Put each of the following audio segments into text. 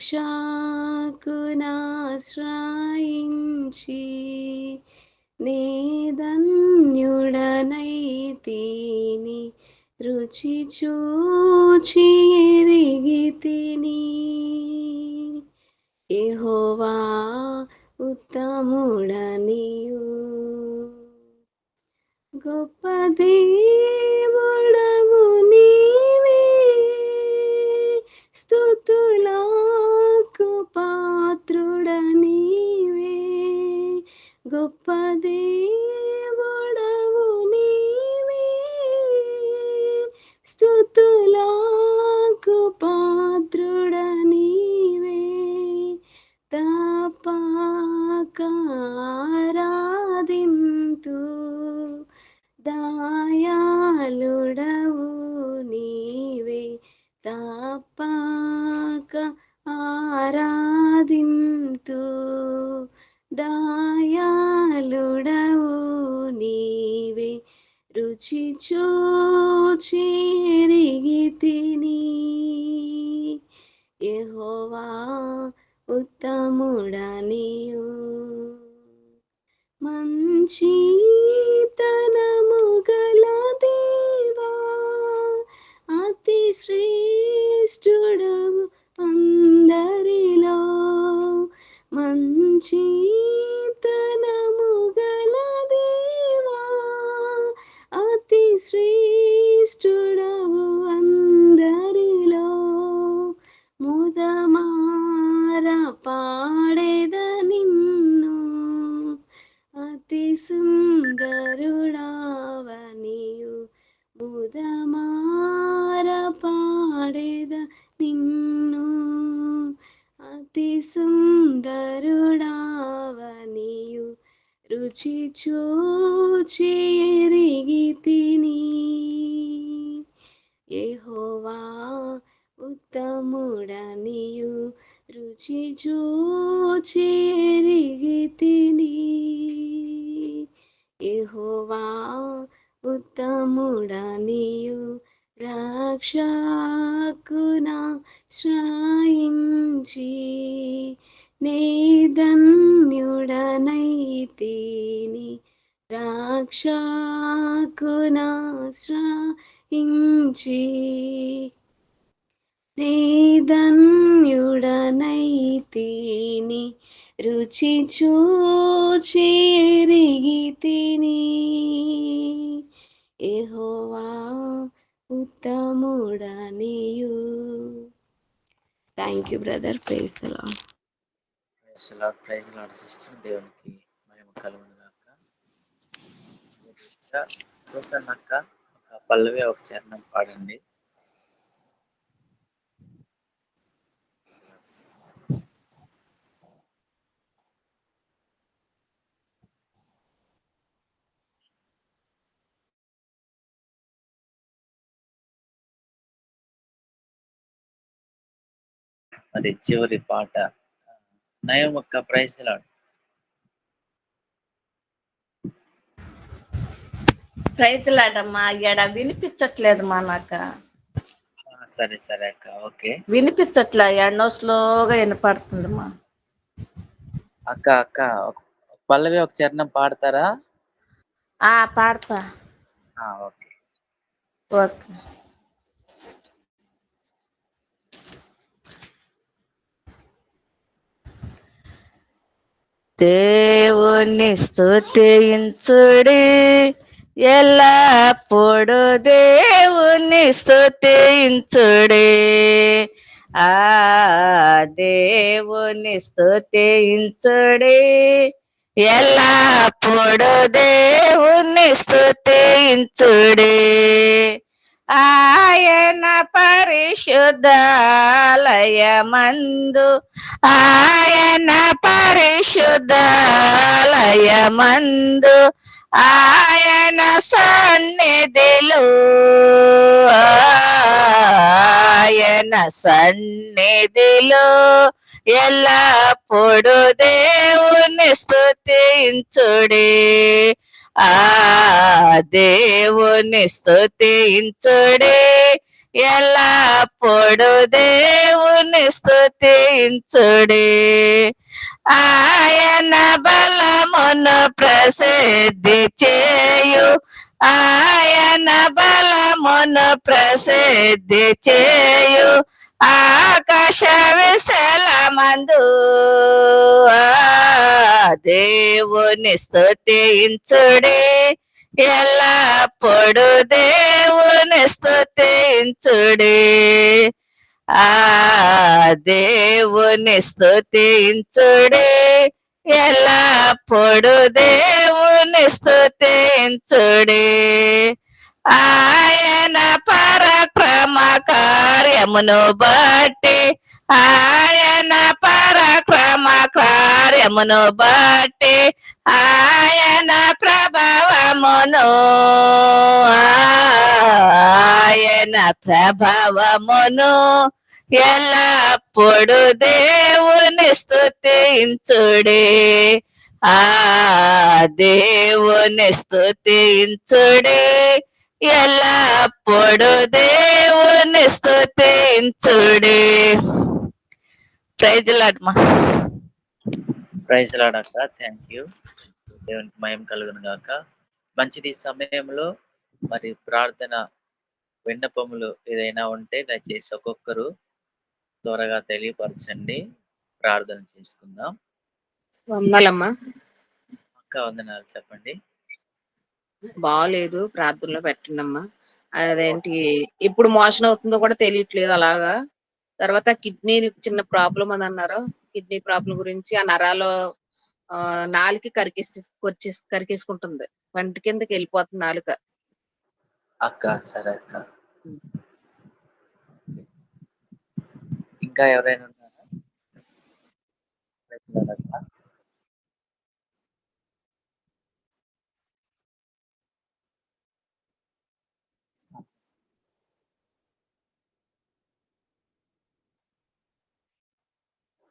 రక్షకునాశ్రయించి నే ధన్యుడనైతిని రుచి చూచి ఎరిగితిని యెహోవా ఉత్తముడనియు గొప్ప దేవుడవు నీవే స్తుతులకు పాత్రుడ నీవే గొప్ప దేవుడవు నీవే స్తుతులకు పాత్రుడ నీవే తప్పక ఆరాధింతు దయాళుడవు నీవే తప్పక ఆరాధింతు దయాళుడవు నీవే రుచి చూచి ఎరిగితిని యెహోవా ఉత్తముడనియు మంచితనము గల దేవా అతి శ్రేష్ఠుడవు అందరిలో మంచితనము గల దేవా అతి శ్రేష్ఠుడవు అందరిలో ముదమార పాడెద నిన్ను అతి సుందరుడావనియు ముదమార పాడెద నిన్ను అతి సుందరుడావనియు రుచి చూచి ఎరిగితిని యెహోవా ఉత్తముడనియు రుచి చూచి ఎరిగితిని యెహోవా ఉత్తముడనియు రక్షకునాశ్రయించి నే ధన్యుడనైతిని రక్షకునాశ్రయించి నే ధన్యుడనైతిని రుచి చూచి ఎరిగితిని యెహోవా ఉత్తముడనియు. Thank you brother. Praise the lord. Praise lord sister. దేవునికి మహిమ కలుగును గాక. చూస్తాను అక్క, ఒక పల్లవి ఒక చరణం పాడండి. మరి చివరి పాట నయమక్క. Praise lord. రైతులాడమ్మా ఎడ వినిపించట్లేదు మా నాక. సరే సరే అక్క, ఓకే. వినిపించట్లే, ఎన్నో స్లోగా వినపడుతుంది మా అక్క అక్క ఒక పల్లవి ఒక చరణం పాడతారా? పాడతా. Okay okay. దేవుని స్తుతించుడి, ఎల్లప్పుడు దేవుని స్తుతించుడి. దేవుని స్తుతించుడి, ఎల్లప్పుడు దేవుని స్తుతించుడి. ఆయన పరిశుద్ధాలయమందు, ఆయన పరిశుద్ధాలయమందు, ఆయన సన్నిధిలో, ఆయన సన్నిధిలో ఎల్లప్పుడు దేవుని స్తుతించుడి. దేవుని స్తుతించుడి, ఎల్లప్పుడు దేవుని దేవుని స్తుతించుడి. ఆయన బలమును ప్రసిద్ధి చేయు, ఆయన బలమును ప్రసిద్ధి చేయు ఆకాశ విశలమందు దేవుని స్తుతించుడి. ఎల్లప్పుడు దేవుని స్తుతించుడి. ఆ దేవుని స్తుతించుడి. ఎల్లప్పుడు దేవుని స్తుతించుడి. ఆయన పరాక్రమ కార్యమును బట్టి, ఆయన పరాక్రమ కార్యమును బట్టి, ఆయన ప్రభావమును, ఆయన ప్రభావమును ఎల్లప్పుడు దేవుని స్తుతించుడి. ఆ దేవుని స్తుతించుడి. ఎల్లప్పుడు దేవుని స్తుతించుడి. ప్రైజ్ లార్డ్ మా. ప్రైజ్ లార్డ్ అక్క. Thank you. దేవునికి మహిమ కలుగును గాక. మంచిది. ఈ సమయంలో మరి ప్రార్థన విన్నపములు ఏదైనా ఉంటే దయచేసి ఒక్కొక్కరు త్వరగా తెలియపరచండి. ప్రార్థన చేసుకుందాం. వందలమ్మా. అక్క వందనాలు. చెప్పండి. బాగలేదు, ప్రార్థనలో పెట్టండమ్మా. అదేంటి ఇప్పుడు మోషన్ అవుతుందో కూడా తెలియట్లేదు అలాగా. తర్వాత కిడ్నీ చిన్న ప్రాబ్లం అని అన్నారు. కిడ్నీ ప్రాబ్లం గురించి ఆ నరాలు నాలుక కరికేసుకుంటుంది. వంటి కిందకి వెళ్ళిపోతుంది నాలుక. అక్క సరే అక్క. ఇంకా ఎవరైనా ఉన్నారా? ప్రైజ్ లార్డ్ అక్క.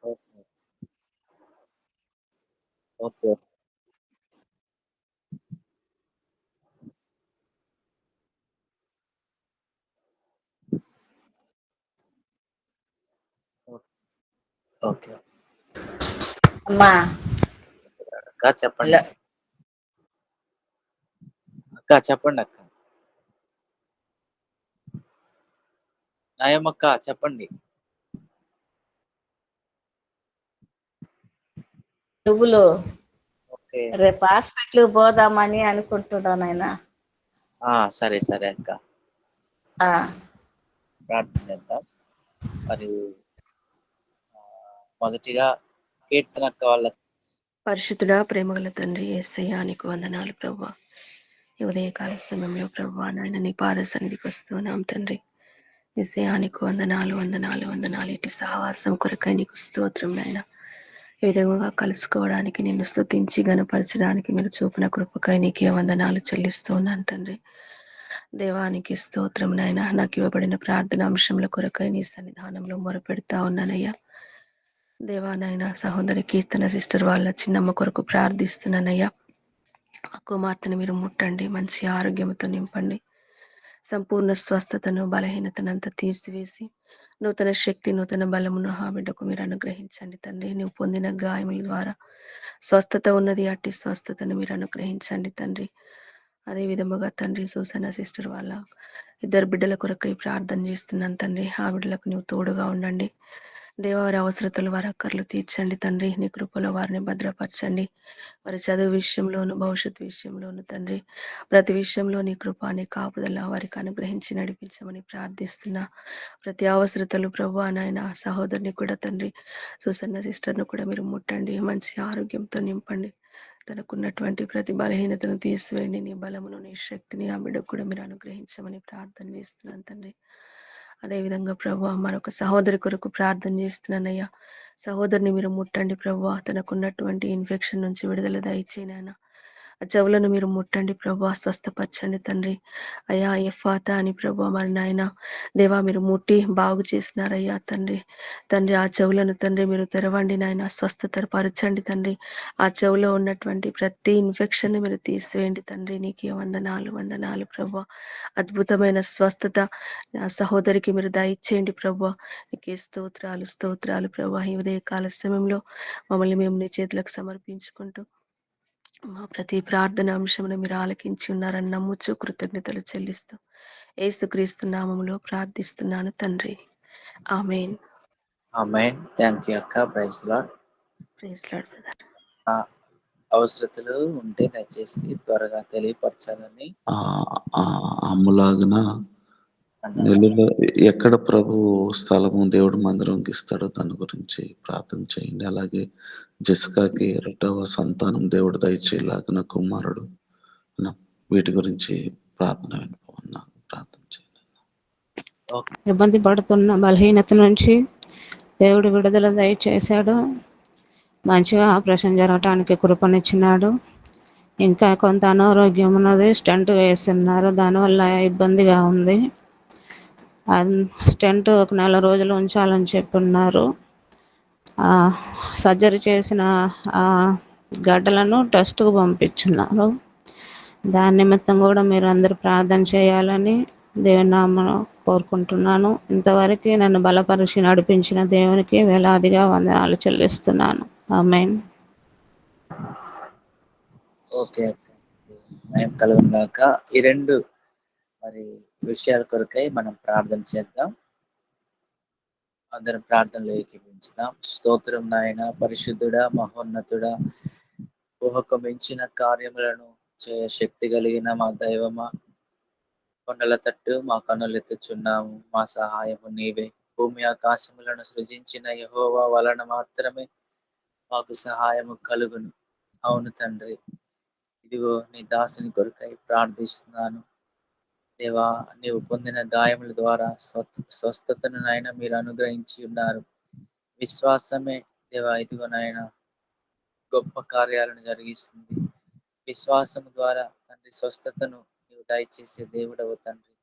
ఓకే ఓకే ఓకే అమ్మా అక్క చెప్పండి. అక్క చెప్పండి అక్క. నాయమక్క చెప్పండి. నువ్వులు ఓకే. రేపు హాస్పిటల్ పోదామని అనుకుంటున్నాను ఆయన. సరే సరే అక్క. ప్రార్థన చేద్దాం. మరి మొదటిగా కీర్తన అక్క వాళ్ళ. పరిశుద్ధుడా, ప్రేమగల తండ్రి యేసయ్యా, నీకు వందనాలు ప్రభువా. ఈ ఉదయకాల సమయంలో ప్రభువా నాయన నీ పాద సన్నిధికి వస్తున్నాం తండ్రి. యేసయ్యా, నీకు వందనాలు వందనాలు వందనాలు. ఇటు సహవాసం కొరకై నీకు స్తోత్రం నాయన. ఈ విధంగా కలుసుకోవడానికి, నిన్ను స్తుతించి గణపరచడానికి మీరు చూపిన కృపకై నీకే వందనాలు చెల్లిస్తూ ఉన్నాను తండ్రి. దేవానికి స్తోత్రం నాయన. నాకు ఇవ్వబడిన ప్రార్థన అంశంల కొరకై నీ సన్నిధానంలో మొరపెడతా ఉన్నానయ్యా. దేవానైనా సహోదరి కీర్తన సిస్టర్ వాళ్ళ చిన్నమ్మ కొరకు ప్రార్థిస్తున్నానయ్యా. ఆ కుమార్తెను మీరు ముట్టండి, మంచి ఆరోగ్యంతో నింపండి, సంపూర్ణ స్వస్థతను బలహీనతను అంతా తీసివేసి నూతన శక్తి నూతన బలమును ఆ బిడ్డకు మీరు అనుగ్రహించండి తండ్రి. నువ్వు పొందిన గాయముల ద్వారా స్వస్థత ఉన్నది, అట్టి స్వస్థతను మీరు అనుగ్రహించండి తండ్రి. అదే విధముగా తండ్రి సూసన సిస్టర్ వాళ్ళ ఇద్దరు బిడ్డల కొరకై ప్రార్థన చేస్తున్నాను తండ్రి. ఆ బిడ్డలకు నువ్వు తోడుగా ఉండండి దేవా. వారి అవసరతలు, వారి అక్కర్లు తీర్చండి తండ్రి. నీ కృపలో వారిని భద్రపరచండి. వారి చదువు విషయంలోను, భవిష్యత్తు విషయంలోను తండ్రి, ప్రతి విషయంలో నీ కృప, నీ కాపుదల వారికి అనుగ్రహించి నడిపించమని ప్రార్థిస్తున్నా. ప్రతి అవసరతలు ప్రభు నాయన సహోదరుని కూడా తండ్రి, సుసన్న సిస్టర్ను కూడా మీరు ముట్టండి, మంచి ఆరోగ్యంతో నింపండి. తనకున్నటువంటి ప్రతి బలహీనతను తీసివేయండి. నీ బలమును, నీ శక్తిని ఆ బిడ్డకు కూడా మీరు అనుగ్రహించమని ప్రార్థన చేస్తున్నాను తండ్రి. అదేవిధంగా ప్రభు మరొక సహోదరి కొరకు ప్రార్థన చేస్తున్నానయ్యా. సహోదరిని మీరు ముట్టండి ప్రభు. తనకున్నటువంటి ఇన్ఫెక్షన్ నుంచి విడుదల దయచేయనైనా. ఆ చెవులను మీరు ముట్టండి ప్రభా, స్వస్థపరచండి తండ్రి. అయ్యా ఎఫాతా అని ప్రభా మరి నాయన దేవా మీరు ముట్టి బాగు చేసినారయ్యా తండ్రి. తండ్రి ఆ చెవులను తండ్రి మీరు తెరవండి నాయన, స్వస్థత పరచండి తండ్రి. ఆ చెవులో ఉన్నటువంటి ప్రతి ఇన్ఫెక్షన్ మీరు తీసివేయండి తండ్రి. నీకే వందనాలు వందనాలు ప్రభా. అద్భుతమైన స్వస్థత నా సహోదరికి మీరు దయచేయండి ప్రభా. నీకే స్తోత్రాలు స్తోత్రాలు ప్రభా. ఈ ఉదయకాల సమయంలో మమ్మల్ని మేము నీ చేతులకు సమర్పించుకుంటూ మా ప్రతి ప్రార్థన అంశమును మీరు ఆలకించి ఉన్నారని నమ్ముచు కృతజ్ఞతలు చెల్లిస్తూ యేసుక్రీస్తు నామములో ప్రార్థిస్తున్నాను తండ్రి. ఆమేన్. ఆమేన్. థ్యాంక్ యూ అక్క. Praise lord. Praise lord brother. అవసరతలు ఉంటే దయచేసి త్వరగా తెలియపరచాలని ఆ ఆ అమ్ములాగున అన్నాను. నెలలో ఎక్కడ ప్రభు స్థలము దేవుడు మందిరంకి ఇస్తాడో దాని గురించి ప్రార్థన చేయండి. అలాగే జెసికాకి 2వ సంతానం దేవుడు దయచేయలాగున కుమారుడు వీటి గురించి ప్రార్థన వినిపోతున్నాను. ప్రార్థన చేయండి. ఓకే. ఇబ్బంది పడుతున్న బలహీనత నుంచి దేవుడు విడుదల దయచేశాడు. మంచిగా ఆపరేషన్ జరగటానికి కృపనిచ్చినాడు. ఇంకా కొంత అనారోగ్యం ఉన్నది, స్టంట్ వేస్తున్నారు, దానివల్ల ఇబ్బందిగా ఉంది. స్టెంట్ ఒక 4 రోజులు ఉంచాలని చెప్పున్నారు. సర్జరీ చేసిన గడ్డలను టెస్ట్కు పంపించున్నారు. దాని నిమిత్తం కూడా మీరు అందరూ ప్రార్థన చేయాలని దేవుని నామమున కోరుకుంటున్నాను. ఇంతవరకు నన్ను బలపరిచి నడిపించిన దేవునికి వేలాదిగా వందనాలు చెల్లిస్తున్నాను. ఆమేన్. ఓకే అక్క. మహిమ కలుగును గాక. ఈ 2 మరి విషయాల కొరకై మనం ప్రార్థన చేద్దాం. అందరం ప్రార్థనలో ఏకీభవించుదాం. స్తోత్రం నాయన, పరిశుద్ధుడా, మహోన్నతుడా, ఊహకు మించిన కార్యములను చేయ శక్తి కలిగిన మా దైవమా, కొండల తట్టు మా కన్నులెత్తుచున్నాము. మా సహాయము నీవే. భూమి ఆకాశములను సృజించిన యెహోవా వలన మాత్రమే మాకు సహాయము కలుగును. అవును తండ్రి, ఇదిగో నీ దాసుని కొరకై ప్రార్థిస్తున్నాను. దేవా, నీవు పొందిన గాయముల ద్వారా స్వస్థతను నాయన మీరు అనుగ్రహించి ఉన్నారు. విశ్వాసమే దేవా ఇదిగో నాయన గొప్ప కార్యాలను జరిగిస్తుంది. విశ్వాసం ద్వారా తండ్రి స్వస్థతను నీవు దయచేసే దేవుడవు తండ్రి.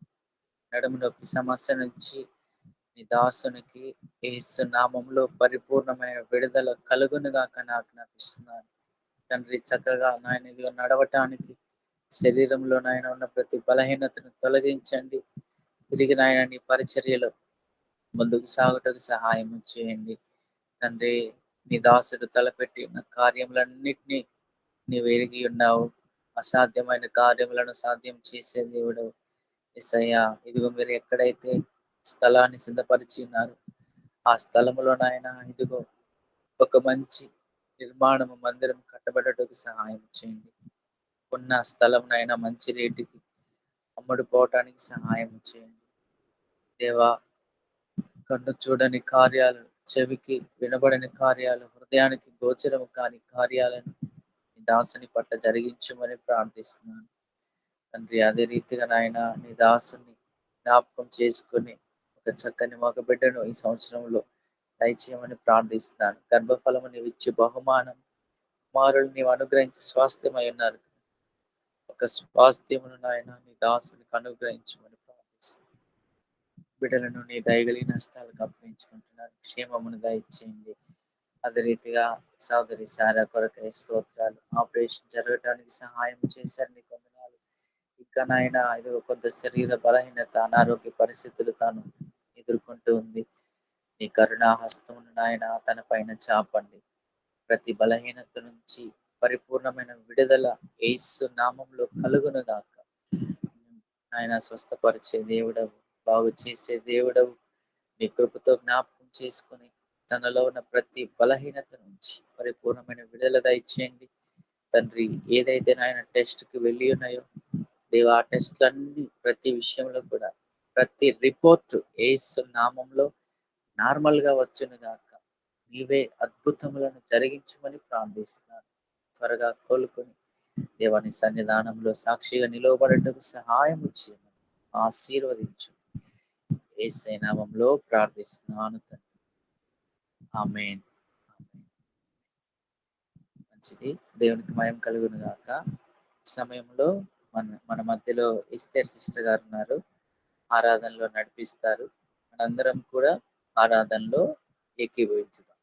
నడుము నొప్పి సమస్య నుంచి నీ దాసునికి యేసు నామములో పరిపూర్ణమైన విడుదల కలుగునుగాక ఆజ్ఞాపిస్తున్నాను తండ్రి. చక్కగా నాయన ఇదిగో నడవటానికి శరీరంలో నాయన ఉన్న ప్రతి బలహీనతను తొలగించండి. తిరిగి నాయన నీ పరిచర్యలో ముందుకు సాగుటకు సహాయం చేయండి తండ్రి. నీ దాసుడు తలపెట్టి ఉన్న కార్యములన్నిటినీ నీవు ఎరిగి ఉన్నావు. అసాధ్యమైన కార్యములను సాధ్యం చేసే దేవుడు యేసయ్యా. ఇదిగో మీరు ఎక్కడైతే స్థలాన్ని సిద్ధపరిచి ఉన్నారు ఆ స్థలములో నాయన ఇదిగో ఒక మంచి నిర్మాణము మందిరం కట్టబడటకు సహాయం చేయండి. ఉన్న స్థలం నైనా మంచి రేటుకి అమ్ముడుపోవటానికి సహాయం చేయండి దేవా. కన్ను చూడని కార్యాలు, చెవికి వినబడని కార్యాలు, హృదయానికి గోచరము కాని కార్యాలను నీ దాసుని పట్ల జరిగించమని ప్రార్థిస్తున్నాను తండ్రి. అదే రీతిగా నాయన నీ దాసుని జ్ఞాపకం చేసుకుని ఒక చక్కని మగ బిడ్డను ఈ సంవత్సరంలో దయచేయమని ప్రార్థిస్తున్నాను. గర్భఫలము నీవు ఇచ్చి బహుమానం కుమారులు నీవు అనుగ్రహించి స్వాస్థ్యమై ఉన్నారు. ఒక స్వాస్థ్యమును నాయన నీ దాసునికి అనుగ్రహించమని ప్రార్థిస్తున్నాను. బిడ్డలను నీ దయగలిగిన హస్తాలకు అప్పగించుకుంటున్నాను. క్షేమమును దయచేయండి. అదే రీతిగా సోదరి సారా కొరకై స్తోత్రాలు. ఆపరేషన్ జరగడానికి సహాయం చేశారు, నీకు వందనాలు. ఇంకా నాయన ఇది కొంత శరీర బలహీనత, అనారోగ్య పరిస్థితులు తాను ఎదుర్కొంటూ ఉంది. నీ కరుణా హస్తమును నాయన తన పైన చాపండి. ప్రతి బలహీనత నుంచి పరిపూర్ణమైన విడుదల యేసు నామంలో కలుగును గాక. నాయన స్వస్థపరిచే దేవుడవు, బాగు చేసే దేవుడవు. నీ కృపతో జ్ఞాపకం చేసుకుని తనలో ఉన్న ప్రతి బలహీనత నుంచి పరిపూర్ణమైన విడుదల దయచేయండి తండ్రి. ఏదైతే నాయన టెస్ట్కి వెళ్ళి ఉన్నాయో దేవా, ఆ టెస్ట్లన్నీ ప్రతి విషయంలో కూడా ప్రతి రిపోర్ట్ యేసు నామంలో నార్మల్ గా వచ్చును గాక. నీవే అద్భుతములను జరిగించమని ప్రార్థిస్తున్నాను. త్వరగా కోలుకొని దేవాని సన్నిధానంలో సాక్షిగా నిలవబడటకు సహాయం చేయమని ఆశీర్వదించు. యేసయ్య నామంలో ప్రార్థిస్తున్నాను తండ్రి. ఆమేన్. ఆమేన్. మంచిది. దేవునికి మహిమ కలుగును గాక. ఈ సమయంలో మన మధ్యలో ఎస్తేర్ సిస్టర్ గారు ఉన్నారు, ఆరాధనలో నడిపిస్తారు. మనందరం కూడా ఆరాధనలో ఏకీభవించుదాం.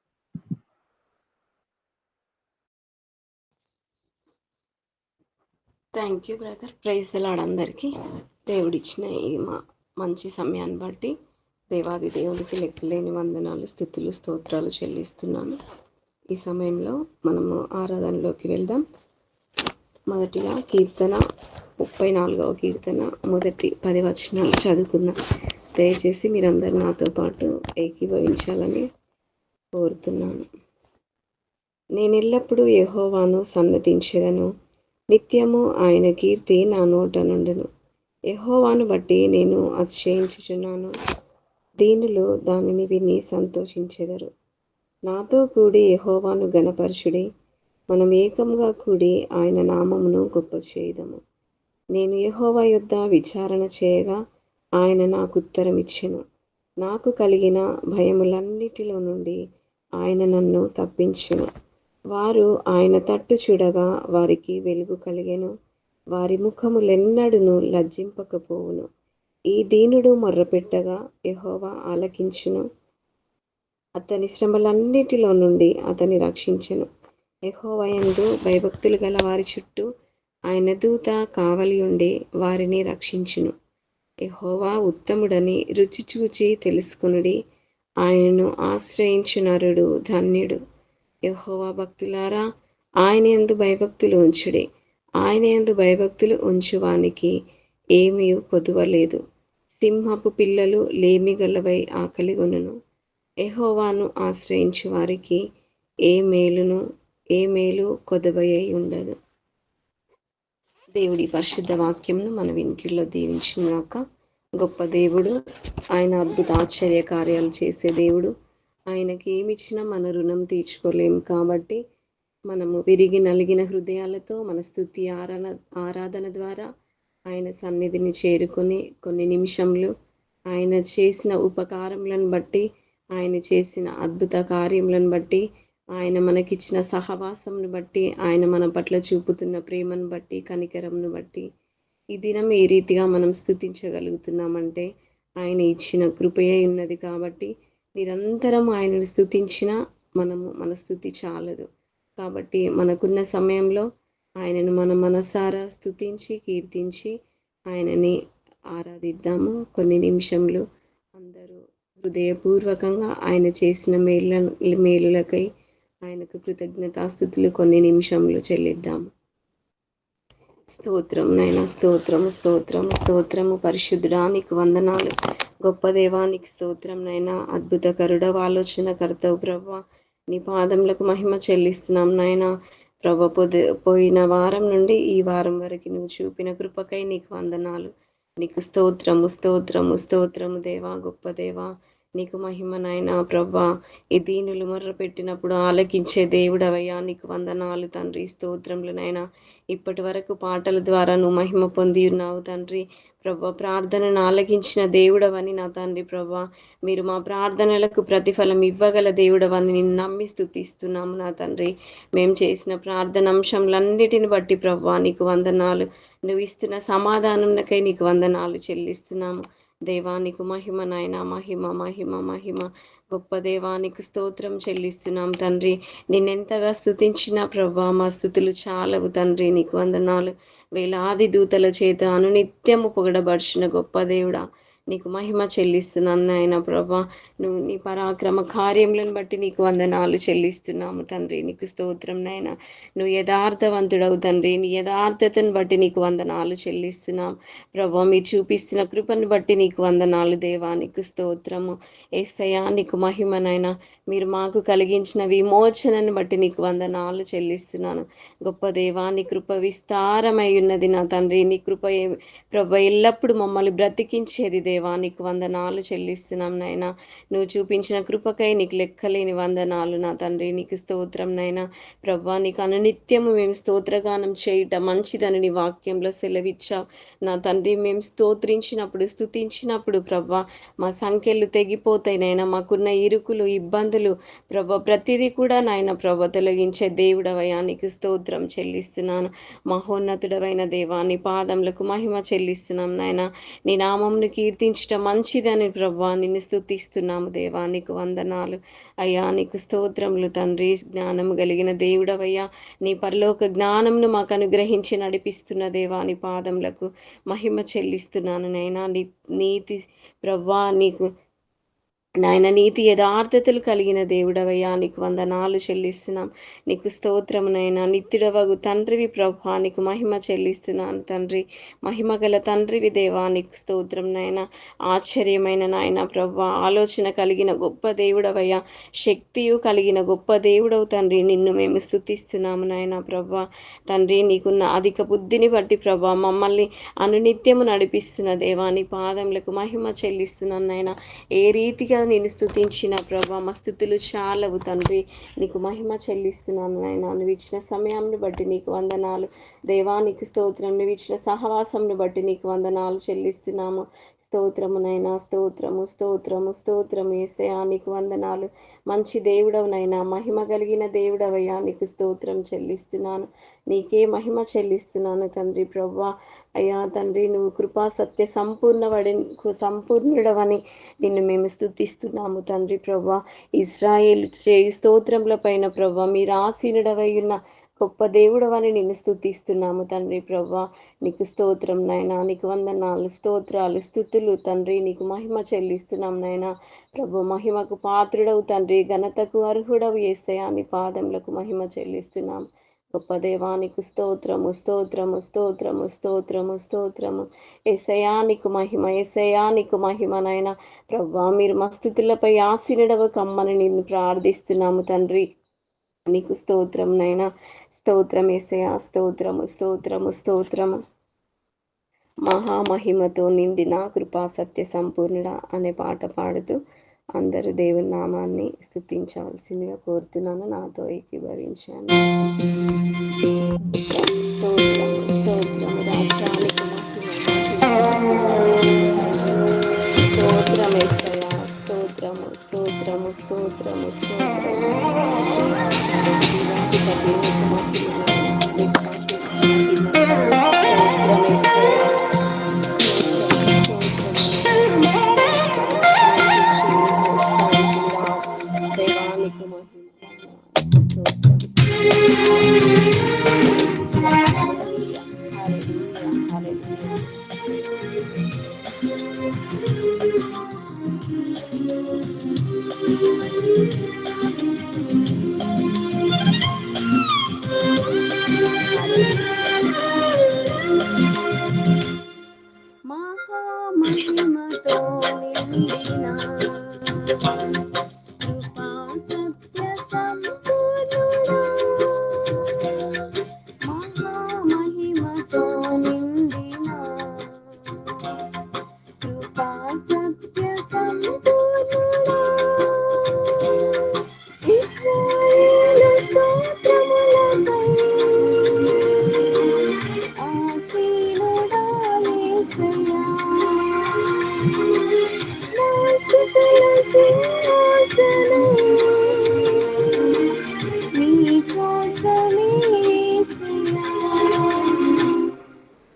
Thank you brother. Praise the lord అందరికీ. దేవుడిచ్చిన ఈ మంచి సమయాన్ని బట్టి దేవాది దేవుడికి లెక్కలేని వందనాలు, స్తుతులు, స్తోత్రాలు చెల్లిస్తున్నాను. ఈ సమయంలో మనము ఆరాధనలోకి వెళ్దాం. మొదటిగా కీర్తన 34వ కీర్తన మొదటి 10 వచనాలు చదువుకుందాం. దయచేసి మీరందరూ నాతో పాటు ఏకీభవించాలని కోరుతున్నాను. నేను ఎల్లప్పుడూ యెహోవాను సన్నతించెదను, నిత్యము ఆయన కీర్తి నా నోట నుండును. యెహోవాను బట్టి నేను అతిశయించుచున్నాను, దీనులు దానిని విని సంతోషించెదరు. నాతో కూడి యెహోవాను ఘనపరచుడి, మనం ఏకంగా కూడి ఆయన నామమును గొప్ప చేయుదము. నేను యెహోవా యొద్ద విచారణ చేయగా ఆయన నాకు ఉత్తరం ఇచ్చెను. నాకు కలిగిన భయములన్నిటిలో నుండి ఆయన నన్ను తప్పించెను. వారు ఆయన తట్టు చూడగా వారికి వెలుగు కలిగెను, వారి ముఖములెన్నడును లజ్జింపకపోవును. ఈ దీనుడు మొర్రపెట్టగా యెహోవా ఆలకించును, అతని శ్రమలన్నిటిలో నుండి అతని రక్షించెను. యెహోవా యందు భయభక్తులు గల వారి చుట్టూ ఆయన దూత కావలి ఉండి వారిని రక్షించును. యెహోవా ఉత్తముడని రుచి చూచి తెలుసుకొనుడి, ఆయనను ఆశ్రయించు నరుడు ధన్యుడు. యెహోవా భక్తులారా, ఆయన యందు భయభక్తులు ఉంచుడి, ఆయన యందు భయభక్తులు ఉంచువానికి ఏమీ కొదువలేదు. సింహపు పిల్లలు లేమిగలవై ఆకలిగొనును, యెహోవాను ఆశ్రయించు వారికి ఏ మేలు కొదవయ్యి ఉండదు. దేవుడి పరిశుద్ధ వాక్యంను మన వినికిడిలో దీవించుగాక. గొప్ప దేవుడు, ఆయన అద్భుత ఆశ్చర్య కార్యాలు చేసే దేవుడు. ఆయనకి ఏమిచ్చినా మన రుణం తీర్చుకోలేము. కాబట్టి మనము విరిగి నలిగిన హృదయాలతో మన స్తుతి ఆరాధన ద్వారా ఆయన సన్నిధిని చేరుకొని కొన్ని నిమిషంలో ఆయన చేసిన ఉపకారములను బట్టి, ఆయన చేసిన అద్భుత కార్యములను బట్టి, ఆయన మనకిచ్చిన సహవాసంను బట్టి, ఆయన మన పట్ల చూపుతున్న ప్రేమను బట్టి, కనికరంను బట్టి ఈ దినం ఏ రీతిగా మనం స్తుతించగలుగుతున్నామంటే ఆయన ఇచ్చిన కృపయే ఉన్నది. కాబట్టి నిరంతరం ఆయనను స్తుతించినా మన స్తుతి చాలదు. కాబట్టి మనకున్న సమయంలో ఆయనను మన మనసారా స్తుతించి కీర్తించి ఆయనని ఆరాధిద్దాము. కొన్ని నిమిషంలో అందరూ హృదయపూర్వకంగా ఆయన చేసిన మేలులకై ఆయనకు కృతజ్ఞతాస్తుతులు కొన్ని నిమిషంలో చెల్లిద్దాము. స్తోత్రం నైనా, స్తోత్రము స్తోత్రము స్తోత్రము. పరిశుద్ధుడా నీకు వందనాలు. గొప్ప దేవానికి స్తోత్రం నైనా. అద్భుతకరుడవ, ఆలోచనకర్తవు ప్రభువా, నీ పాదములకు మహిమ చెల్లిస్తున్నాం నాయన. ప్రభు పోయిన వారం నుండి ఈ వారం వరకు నువ్వు చూపిన కృపకై నీకు వందనాలు. నీకు స్తోత్రము స్తోత్రము స్తోత్రము దేవా, గొప్ప దేవా, నీకు మహిమ నాయనా. ప్రభా, ఈ దీనులు మొర్ర పెట్టినప్పుడు ఆలకించే దేవుడవయ్యా, నీకు వందనాలు తండ్రి. స్తోత్రములు నాయనా. ఇప్పటి వరకు పాటల ద్వారా నువ్వు మహిమ పొంది ఉన్నావు తండ్రి. ప్రభా, ప్రార్థనను ఆలకించిన దేవుడవని నా తండ్రి. ప్రభా, మీరు మా ప్రార్థనలకు ప్రతిఫలం ఇవ్వగల దేవుడవని నిన్ను నమ్మి స్తుతిస్తున్నాము నా తండ్రి. మేము చేసిన ప్రార్థన అంశంలన్నిటిని బట్టి ప్రభా నీకు వందనాలు. నువ్వు ఇస్తున్న సమాధానంకై నీకు వందనాలు చెల్లిస్తున్నాము దేవా. నీకు మహిమ నాయన, మహిమ మహిమ మహిమ. గొప్ప దేవానికి స్తోత్రం చెల్లిస్తున్నాం తండ్రి. నిన్నెంతగా స్తుతించినా ప్రభా మా స్తుతులు చాలవు తండ్రి. నీకు వందనాలు. వేలాది దూతల చేత అనునిత్యము పొగడబడిచిన గొప్ప దేవుడా, నీకు మహిమ చెల్లిస్తున్నాను నాయన. ప్రభా, నువ్వు నీ పరాక్రమ కార్యములను బట్టి నీకు వందనాలు చెల్లిస్తున్నాము తండ్రి. నీకు స్తోత్రం నాయన. నువ్వు యథార్థవంతుడవు తండ్రి. నీ యథార్థతను బట్టి నీకు వందనాలు చెల్లిస్తున్నాం ప్రభా. మీరు చూపిస్తున్న కృపను బట్టి నీకు వందనాలు దేవా. నీకు స్తోత్రము యేసయ్యా. నీకు మహిమ నాయన. మీరు మాకు కలిగించిన విమోచనను బట్టి నీకు వందనాలు చెల్లిస్తున్నాను గొప్ప దేవా. నీ కృప విస్తారమై ఉన్నది నా తండ్రి. నీ కృప ప్రభా ఎల్లప్పుడు మమ్మల్ని బ్రతికించేది దేవా నీకు వందనాలు చెల్లిస్తున్నాం నాయన. నువ్వు చూపించిన కృపకై నీకు లెక్కలేని వందనాలు నా తండ్రి. నీకు స్తోత్రం నాయన. ప్రభా నీకు అనునిత్యము మేము స్తోత్రగానం చేయుట మంచిదని నీ వాక్యంలో సెలవిచ్చావు నా తండ్రి. మేము స్తోత్రించినప్పుడు స్తుతించినప్పుడు ప్రభా మా సంఖ్యలు తెగిపోతాయి నాయన. మాకున్న ఇరుకులు ఇబ్బందులు ప్రభా ప్రతిదీ కూడా నాయన ప్రభా తొలగించే దేవుడవయ్యా నీకు స్తోత్రం చెల్లిస్తున్నాను. మహోన్నతుడవైన దేవా నీ పాదములకు మహిమ చెల్లిస్తున్నాం నాయన. నీ నామంను కీర్తించటం మంచిదని ప్రభా నిన్ను స్తుతిస్తున్నాము దేవా నీకు వందనాలు అయ్యా. నీకు స్తోత్రములు తండ్రి. జ్ఞానము కలిగిన దేవుడవయ్యా నీ పరలోక జ్ఞానంను మాకు అనుగ్రహించి నడిపిస్తున్న దేవా నీ పాదములకు మహిమ చెల్లిస్తున్నాను నైనా. నీతి ప్రభా నీకు నాయన నీతి యథార్థతలు కలిగిన దేవుడవయ్యా నీకు వందనాలు చెల్లిస్తున్నాం. నీకు స్తోత్రమునైనా. నిత్యుడవగు తండ్రివి ప్రభా నీకు మహిమ చెల్లిస్తున్నాను తండ్రి. మహిమ గల తండ్రివి దేవా నీకు స్తోత్రంనైనా. ఆశ్చర్యమైన నాయన ప్రభా ఆలోచన కలిగిన గొప్ప దేవుడవయ్యా శక్తియు కలిగిన గొప్ప దేవుడవు తండ్రి. నిన్ను మేము స్తుతిస్తున్నాము నాయన ప్రభా తండ్రి. నీకున్న అధిక బుద్ధిని బట్టి ప్రభా మమ్మల్ని అనునిత్యము నడిపిస్తున్న దేవా నీ పాదములకు మహిమ చెల్లిస్తున్నాను నాయన. ఏ రీతిగా నేను స్తుతించిన ప్రభా మా స్తుతులు చాలవు తండ్రి. నీకు మహిమ చెల్లిస్తున్నాను నాయన. నువ్వు ఇచ్చిన సమయాన్ని బట్టి నీకు వందనాలు దేవా నీకు స్తోత్రం. నువ్వు ఇచ్చిన సహవాసంను బట్టి నీకు వందనాలు చెల్లిస్తున్నాము. స్తోత్రమునైనా. స్తోత్రము స్తోత్రము స్తోత్రము యేసయ్యా నీకు వందనాలు. మంచి దేవుడవునైనా మహిమ కలిగిన దేవుడవయ్యా నీకు స్తోత్రం చెల్లిస్తున్నాను. నీకే మహిమ చెల్లిస్తున్నాను తండ్రి ప్రభా అయ్యా తండ్రి. నువ్వు కృపా సత్య సంపూర్ణుడవని నిన్ను మేము స్తుతిస్తున్నాము తండ్రి ప్రభా. ఇశ్రాయేలు చేయి స్తోత్రముల పైన ప్రభా మీరు ఆసీనుడవై ఉన్న గొప్ప దేవుడవని నిన్ను స్తుతిస్తున్నాము తండ్రి ప్రభా. నీకు స్తోత్రం నాయన. నీకు వందనాలు స్తోత్రాలు స్తుతులు తండ్రి. నీకు మహిమ చెల్లిస్తున్నాం నాయన ప్రభు. మహిమకు పాత్రుడవు తండ్రి. ఘనతకు అర్హుడవు యేసయ్యా నీ పాదములకు మహిమ చెల్లిస్తున్నాం. గొప్ప దేవానికి స్తోత్రము స్తోత్రము స్తోత్రము స్తోత్రము స్తోత్రము. యేసయ్యా నీకు మహిమ. యేసయ్యా నీకు మహిమ నాయన ప్రభా. మీరు మా స్తుతులపై ఆసీనుడవ కమ్మని నిన్ను ప్రార్థిస్తున్నాము తండ్రి. నీకు స్తోత్రం నైనా. స్తోత్రం యేసయ్యా. స్తోత్రము స్తోత్రము స్తోత్రము. మహామహిమతో నిండిన కృపా సత్య సంపూర్ణుడా అనే పాట పాడుతూ అందరూ దేవుని నామాన్ని స్తుతించవలసిందిగా కోరుతున్నాను. నాతో ఏకీభవించాను. స్తోత్రము స్తోత్రము రాజానికి స్తోత్రం యేసయ్యా. స్తోత్రము స్తోత్రము స్తోత్రము స్తోత్రము. జీవాధిపతి నీకు మహిమ స్తోత్రం యేసయ్యా. దేవానికి మహిమ స్తోత్రం. హల్లెలూయా హల్లెలూయా హల్లెలూయా. మహామహిమతో నిండిన కృపా సత్య సంపూర్ణుడా. మహామహిమతో నిండిన కృపా సత్య సంపూర్ణుడా. ఇశ్రాయేలు స్తోత్రములపై ఆసీనుడా యేసయ్యా. నా స్తుతుల సింహాసనం నీ కోసమే యేసయ్యా.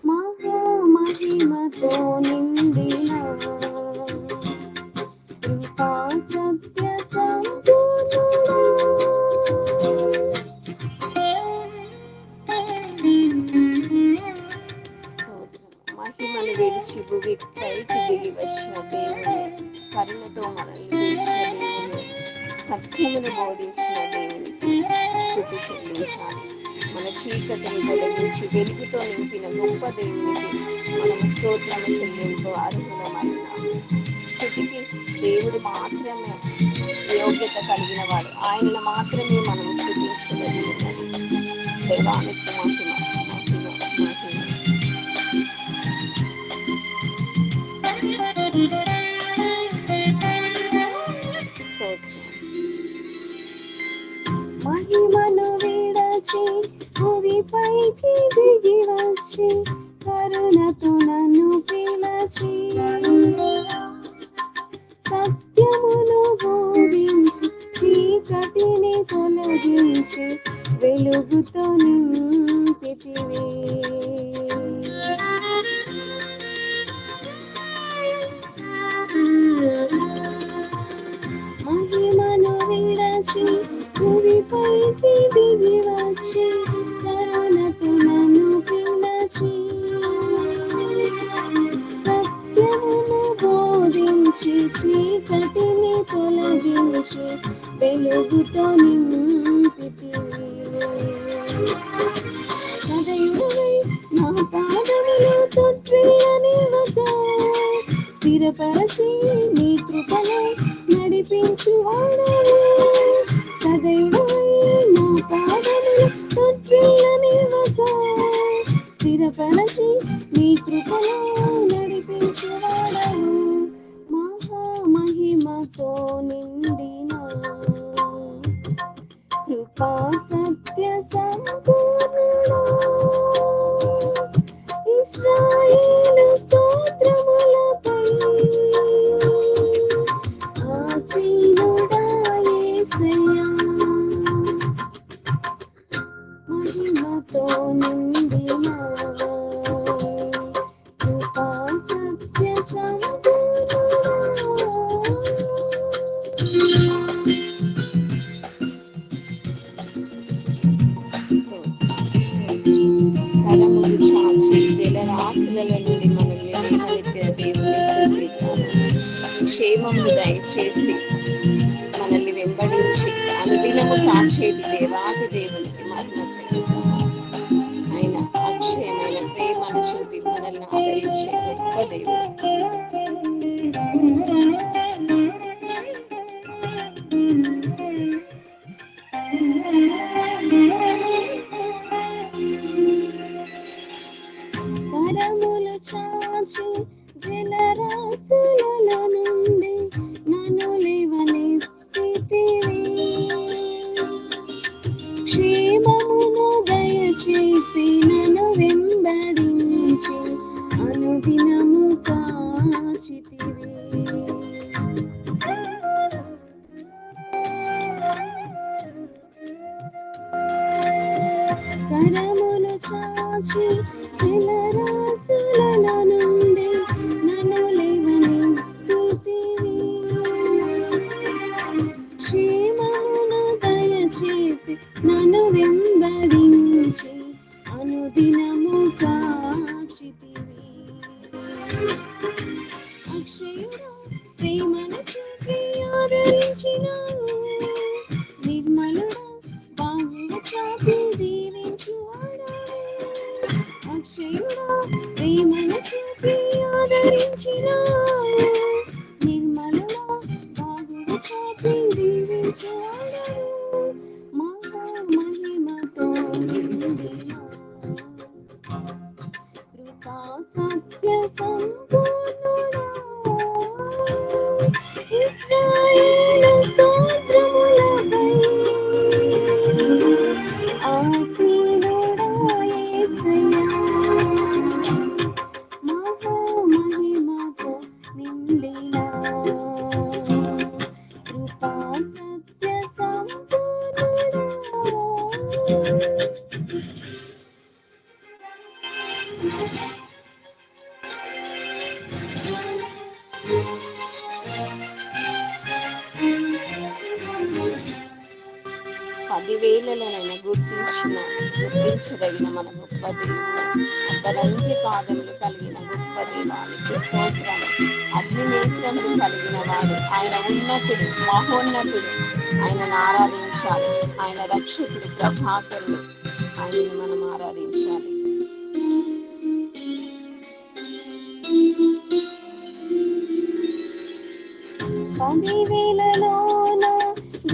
మహామహిమతో నిండిన కృపా సత్య సంపూర్ణుడా. మహిమను విడిచి భూమి పైకి దిగి వచ్చిన దేవుని, కరుణతో మనల్ని పిలిచిన దేవుని, సత్యమును బోధించిన దేవునికి స్తుతి చెల్లించాలి. మన చీకటిని తొలగించి వెలుగుతో నింపిన గొప్ప దేవునికి మనము స్తోత్రము చెల్లింపు అర్హులమైన. స్తుతికి దేవుడు మాత్రమే యోగ్యత కలిగిన వాడు. ఆయనను మాత్రమే మనం స్తుతించగలిగి ఉన్నది. దేవానికి మహిమ మహిమ మహిమ. విడచి భూమిపైకి దిగి వచ్చి కరుణతో నన్ను పిలచి సత్యమును బోధించి చీకటిని తొలగించి వెలుగుతో నింపితివి. మహిమను విడచి భూమిపైకి దిగి వచ్చి కరుణతో నన్ను పిలచి సత్యమును బోధించి చీకటిని తొలగించి వెలుగుతో నింపితివి. సదయుడవై నా పాదములు తొట్టిల్లనివ్వక స్థిరపరచి నీ కృపలో నడిపించువాడవు. సదయుడవై నా పాదములు తొట్టిల్లనివ్వక స్థిరపరచి నీ కృపలో నడిపించువాడవు. మహామహిమతో నిండిన కృపా సత్య సంపూర్ణుడా ఇశ్రాయేలు స్తోత్రములపై ఆసీనుడా యేసయ్యా. మహిమతో నిండిన కృపా సత్య సంపూర్ణుడా. కరములు చాచి జలరాశులలో నుండి మనల్ని లేవనెత్తిన దేవుని స్తుతిద్దాము. క్షేమము దయచేసి మనల్ని వెంబడించి అనుదినము కాచేటి దేవాది దేవునికి మహిమ చెల్లిద్దాము. ఆయన అక్షయమైన ప్రేమను చూపి మనల్ని ఆదరించే గొప్ప దేవుడు. కరములు చాచి జలరాశులలో నుండి నన్ను లేవనెత్తితివి. క్షేమమును దయచేసి నన్ను వెంబడించి అనుదినము కాచితివి. కరములు చాచి జలరాశులలో నుండి నన్ను లేవనెత్తితివి. క్షేమమును దయచేసి నన్ను వెంబడించి అనుదినము కాచితివి. అక్షయుడా ప్రేమను చూపి ఆదరించినావు. నిర్మలుడా బాహువు చాపి దీవించువాడవు. అక్షయుడా ప్రేమను చూపి ఆదరించినావు. నిర్మలుడా బాహువు చాపి దీవించువాడవు. మహామహిమతో నిండిన కృపా సత్య సంపూర్ణుడా ఇశ్రాయేలు స్తోత్రములపై ఆసీనుడా యేసయ్యా. మహామహిమతో నిండిన కృపా సత్య సంపూర్ణుడా. పదివేలలోనైనా గుర్తించదగిన మన గొప్ప దేవుడు. అబ్బరంజి పాదములు కలిగిన గొప్ప దేవానికి స్తోత్రం. అగ్ని నేత్రములు కలిగిన వాడు ఆయన ఉన్నతుడు, మహోన్నతుడు. ఆయనను ఆరాధించాలి. ఆయన రక్షకుడు, ప్రభాకరుడు. ఆయనను మనం ఆరాధించాలి. పదివేలలోన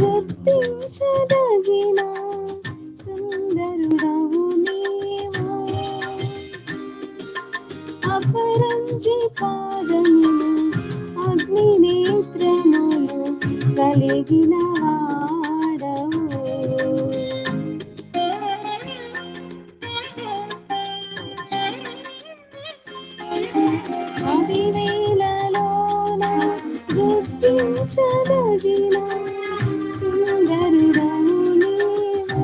గుర్తించదగిన సుందరుడవు నీవు. అపరంజి పాదములు అగ్ని నేత్రములు కలిగిన వాడవు. ఆరాధించదగిన సుందరుడవు నీవు.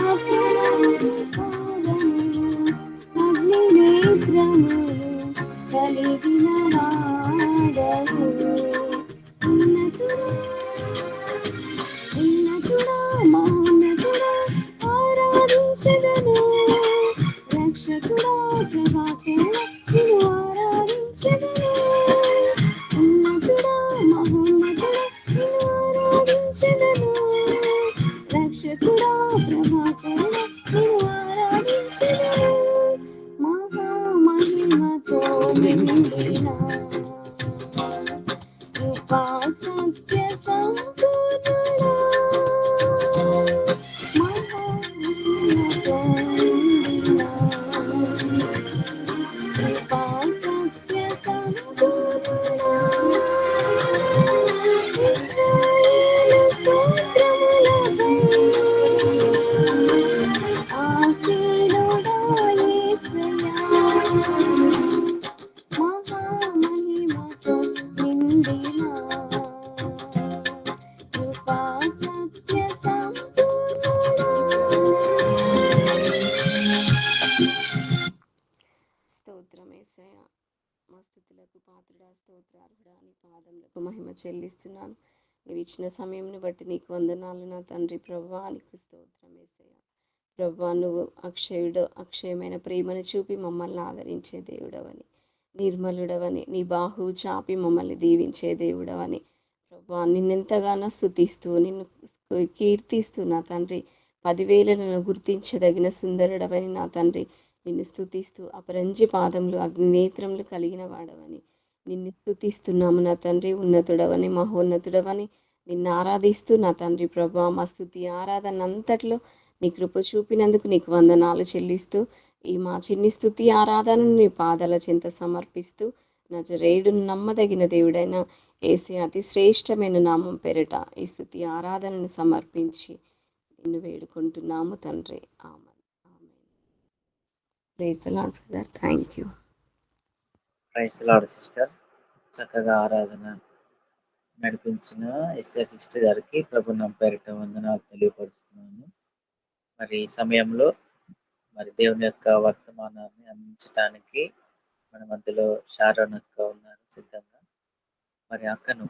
అపరంజి పాదములు అగ్ని నేత్రములు కలిగిన వాడవు. ఉన్నతుడా ఉన్నతుడా మౌన్నతుడా ఆరాధించదను. రక్షకుడా ప్రభాకరుడా నిన్ను ఆరాధించదను. ఉన్నతుడా మహోన్నతుడా నిన్ను ఆరాధించదను. రక్షకుడా ప్రభాకరుడా నిన్ను ఆరాధించదను. మహామహిమతో నిండిన కృపా సత్య సంపూర్ణుడా, మహామహిమతో నిండిన కృపా సత్య సంపూర్ణుడా, ఇశ్రాయేలు స్తోత్రములపై ఆసీనుడా యేసయ్యా. మహామహిమతో నిండిన కృపా సత్య సంపూర్ణుడా. స్తోత్రం యేసయ్యా. మా స్తుతులకు పాత్రుడా, స్తోత్రార్హుడా, నీ పాదములకు మహిమ చెల్లిస్తున్నాను. నీవు ఇచ్చిన సమయంని బట్టి నీకు వందనాలు నా తండ్రి. ప్రభువా నీకు స్తోత్రం యేసయ్యా. ప్రభువా నువ్వు అక్షయమైన ప్రేమను చూపి మమ్మల్ని ఆదరించే దేవుడవని, నిర్మలుడవని, నీ బాహు చాపి మమ్మల్ని దీవించే దేవుడవని ప్రభువా నిన్నెంతగానో స్తుతిస్తూ నిన్ను కీర్తిస్తూ నా తండ్రి 10,000లను గుర్తించదగిన సుందరుడవని నా తండ్రి నిన్ను స్తుతిస్తూ అపరంజి పాదములు అగ్నినేత్రములు కలిగిన వాడవని నిన్ను స్తుతిస్తున్నాము నా తండ్రి. ఉన్నతుడవని మహోన్నతుడవని నిన్ను ఆరాధిస్తూ నా తండ్రి ప్రభువా మా స్తుతి ఆరాధన అంతట్లో నీ కృప చూపినందుకు నీకు వందనాలు చెల్లిస్తూ ఈ మా చిన్ని స్తుతి ఆరాధనను నీ పాదాల చెంత సమర్పిస్తూ నజరేయుడును నమ్మదగిన దేవుడైన యేసయ్య అతి శ్రేష్టమైన నామం పేరిట ఈ స్తుతి ఆరాధనను సమర్పించి నిన్ను వేడుకుంటున్నాము తండ్రి. ఆమేన్. Praise the lord brother. Thank you. Praise the lord sister. చక్కగా ఆరాధన నడిపించిన ఎస్ఆర్ సిస్టర్ గారికి ప్రభు నా పేరిట వందనాలు తెలియపరుస్తున్నాను. మరి ఈ సమయంలో మరి దేవుని యొక్క వర్తమానాన్ని అందించడానికి మన మధ్యలో షారోన్ అక్క ఉన్నారు సిద్ధంగా. మరి అక్కను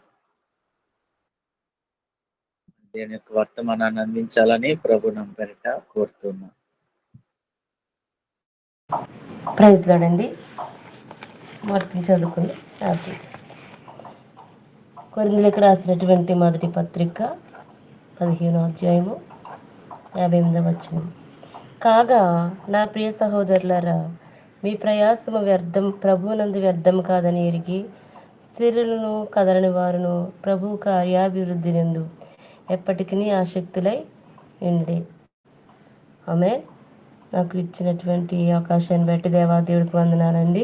దేవుని యొక్క వర్తమానాన్ని అందించాలని ప్రభు నా పేరిట కోరుతున్నాను. ప్రైజ్ లాడండి. వాక్యం చదువుకుని ప్రార్థన చేస్తాం. కొరింథీయులకు రాసినటువంటి మొదటి పత్రిక 15వ అధ్యాయము 58వ వచనం. కాగా నా ప్రియ సహోదరులారా, మీ ప్రయాసము వ్యర్థం, ప్రభువునందు వ్యర్థం కాదని ఎరిగి స్త్రీలను కదలని వారును ప్రభు కార్యాభివృద్ధి నందు ఎప్పటికీ ఆసక్తులై ఉండి. ఆమె నాకు ఇచ్చినటువంటి అవకాశాన్ని బట్టి దేవాదేవుడికి వందనాలండి.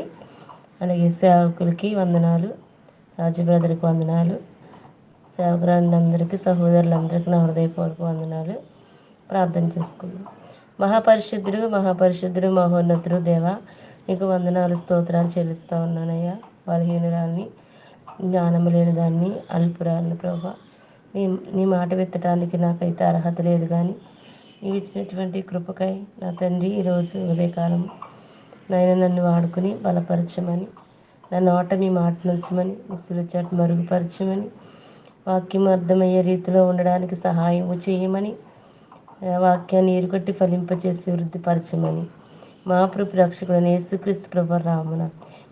అలాగే సేవకులకి వందనాలు, రాజు బ్రదర్కి వందనాలు, సేవకులందరికీ సహోదరులందరికీ నా హృదయపూర్వక వందనాలు. ప్రార్థన చేసుకుందాం. మహాపరిశుద్ధుడు మహోన్నతుడు దేవా, నీకు వందనాలు స్తోత్రాలు చెల్లిస్తూ ఉన్నానయ్యా. బలహీనురాల్ని, జ్ఞానము లేని దాన్ని, అల్పురాల్ని ప్రభా. నీ మాట విత్తడానికి నాకైతే అర్హత లేదు, కానీ నీవు ఇచ్చినటువంటి కృపకై నా తండ్రి ఈరోజు ఉదయకాలం నాయన నన్ను వాడుకుని బలపరచమని, నా నోట మీ మాట నుంచమని, నిస్సుల చాటు మరుగుపరచమని, వాక్యం అర్థమయ్యే రీతిలో ఉండడానికి సహాయం చేయమని, వాక్యాన్ని ఎరుగట్టి ఫలింపచేసి వృద్ధిపరచమని మా ప్రభు రక్షకుడైన యేసుక్రీస్తు ప్రభు రామున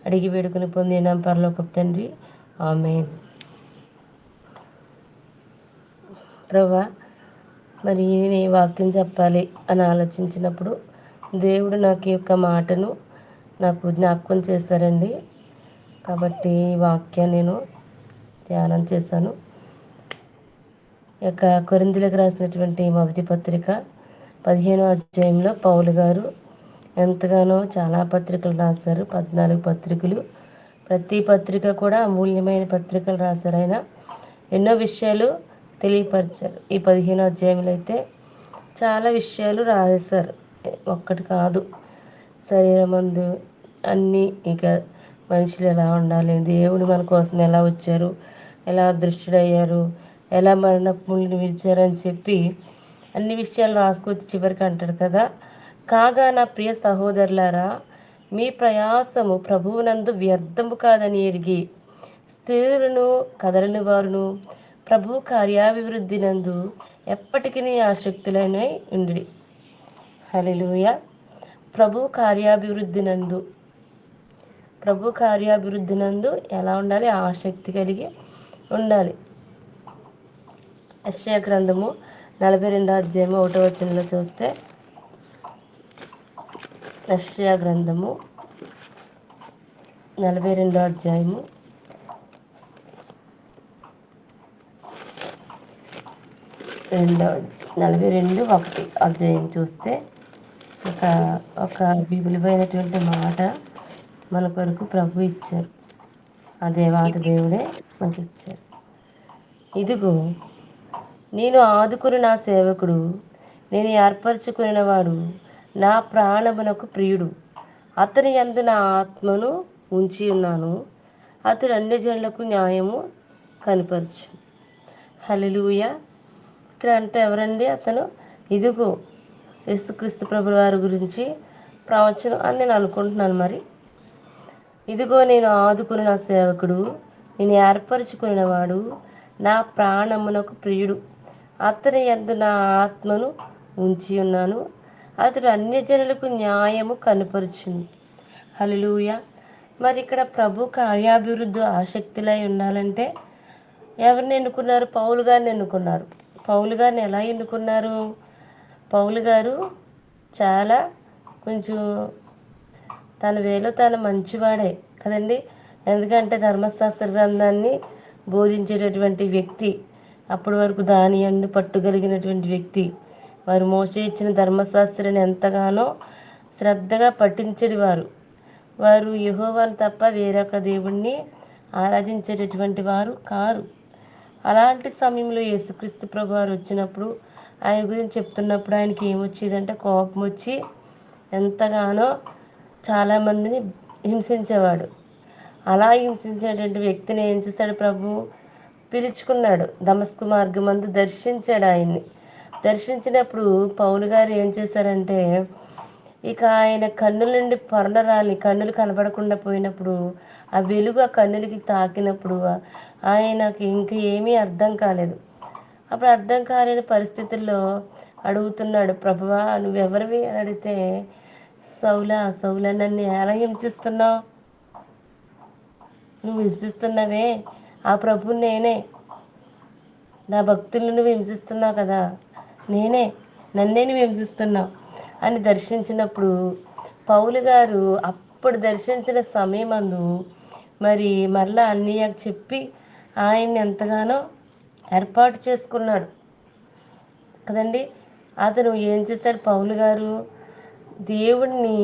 అడిగి వేడుకుని పొందిన పరలోకపు తండ్రి. ఆమేన్. ప్రభా, మరి నేను వాక్యం చెప్పాలి అని ఆలోచించినప్పుడు దేవుడు నాకు ఈ యొక్క మాటను నాకు జ్ఞాపకం చేశారండి. కాబట్టి ఈ వాక్యాన్ని నేను ధ్యానం చేశాను. యొక్క కొరింథీయులకు రాసినటువంటి మొదటి పత్రిక 15వ అధ్యాయంలో పౌలు గారు ఎంతగానో చాలా పత్రికలు రాశారు, 14 పత్రికలు. ప్రతి పత్రిక కూడా అమూల్యమైన పత్రికలు రాశారు. ఆయన ఎన్నో విషయాలు తెలియపరిచారు. ఈ 15వ అధ్యాయంలో అయితే చాలా విషయాలు రాశారు, ఒక్కటి కాదు. శరీరమందు అన్నీ, ఇక మనుషులు ఎలా ఉండాలి, దేవుడు మన కోసం ఎలా వచ్చారు, ఎలా దృష్టుడయ్యారు, ఎలా మరణములను విరిచారని చెప్పి అన్ని విషయాలు రాసుకొచ్చి చివరికి అంటాడు కదా. కాగా నా ప్రియ సహోదరులారా, మీ ప్రయాసము ప్రభువునందు వ్యర్థము కాదని ఎరిగి స్థిరులను కదలని వారును ప్రభు కార్యాభివృద్ధి నందు ఎప్పటికీ ఆసక్తులైన ఉండి. హల్లెలూయా. ప్రభు కార్యాభివృద్ధి నందు ఎలా ఉండాలి? ఆసక్తి కలిగి ఉండాలి. యెషయా గ్రంథము 42వ అధ్యాయము 1వ వచనంలో చూస్తే, యెషయా గ్రంథము 42వ అధ్యాయము 42:1 అధ్యాయం చూస్తే ఒక విలువైనటువంటి మాట మన కొరకు ప్రభు ఇచ్చారు. ఆ దేవాది దేవుడే మనకి ఇచ్చారు. ఇదిగో నేను ఆదుకుని నా సేవకుడు, నేను ఏర్పరచుకునినవాడు, నా ప్రాణమునకు ప్రియుడు, అతని యందు నా ఆత్మను ఉంచి ఉన్నాను, అతడు అన్ని జనులకు న్యాయము కనపరచు. హల్లెలూయా. ఇక్కడ అంటే ఎవరండి అతను? ఇదిగో యేసుక్రీస్తు ప్రభుల వారి గురించి ప్రవచనం అని నేను అనుకుంటున్నాను. మరి ఇదిగో నేను ఆదుకుని నా సేవకుడు, నేను ఏర్పరచుకునినవాడు, నా ప్రాణమునకు ప్రియుడు, అతని యందు నా ఆత్మను ఉంచి ఉన్నాను, అతడు అన్యజనులకు న్యాయము కనపరుచును. హల్లెలూయా. మరి ఇక్కడ ప్రభు కార్యాభివృద్ధి ఆసక్తులై ఉండాలంటే ఎవరిని ఎన్నుకున్నారు? పౌలు గారిని ఎన్నుకున్నారు. పౌలు గారిని ఎలా ఎన్నుకున్నారు? పౌలు గారు చాలా కొంచెం తన వేలో తను మంచివాడే కదండి. ఎందుకంటే ధర్మశాస్త్ర గ్రంథాన్ని బోధించేటటువంటి వ్యక్తి, అప్పటి వరకు దాని యందు పట్టుగలిగినటువంటి వ్యక్తి, వారు మోషే ఇచ్చిన ధర్మశాస్త్రాన్ని ఎంతగానో శ్రద్ధగా పఠించేవారు. వారు యెహోవాను తప్ప వేరొక దేవుణ్ణి ఆరాధించేటటువంటి వారు కారు. అలాంటి సమయంలో యేసుక్రీస్తు ప్రభు వారు వచ్చినప్పుడు, ఆయన గురించి చెప్తున్నప్పుడు ఆయనకి ఏమొచ్చేదంటే కోపం వచ్చి ఎంతగానో చాలామందిని హింసించేవాడు. అలా హింసించేటువంటి వ్యక్తిని ఏం చేశాడు? ప్రభు పిలుచుకున్నాడు. దమస్కు మార్గమందు దర్శించాడు. ఆయన్ని దర్శించినప్పుడు పౌలు గారు ఏం చేశారంటే, ఇక ఆయన కన్నుల నుండి పొరలరాలి, కన్నులు కనబడకుండా పోయినప్పుడు, ఆ వెలుగు ఆ కన్నులకి తాకినప్పుడు ఆయనకి ఇంక ఏమీ అర్థం కాలేదు. అప్పుడు అర్థం కాలేని పరిస్థితుల్లో అడుగుతున్నాడు, ప్రభువా నువ్వెవరివి అని అడిగితే, సౌలా నన్ను ఎలా హింసిస్తున్నావు? నువ్వు హింసిస్తున్నావే ఆ ప్రభుని నేనే, నా భక్తులను నువ్వు హింసిస్తున్నావు కదా, నన్నే నువ్వు హింసిస్తున్నావు అని దర్శించినప్పుడు పౌలు గారు అప్పుడు దర్శించిన సమయమందు మరి మరలా అన్నయ్యకు చెప్పి ఆయన్ని ఎంతగానో ఏర్పాటు చేసుకున్నాడు కదండి. అతను ఏం చేశాడు? పౌలు గారు దేవుణ్ణి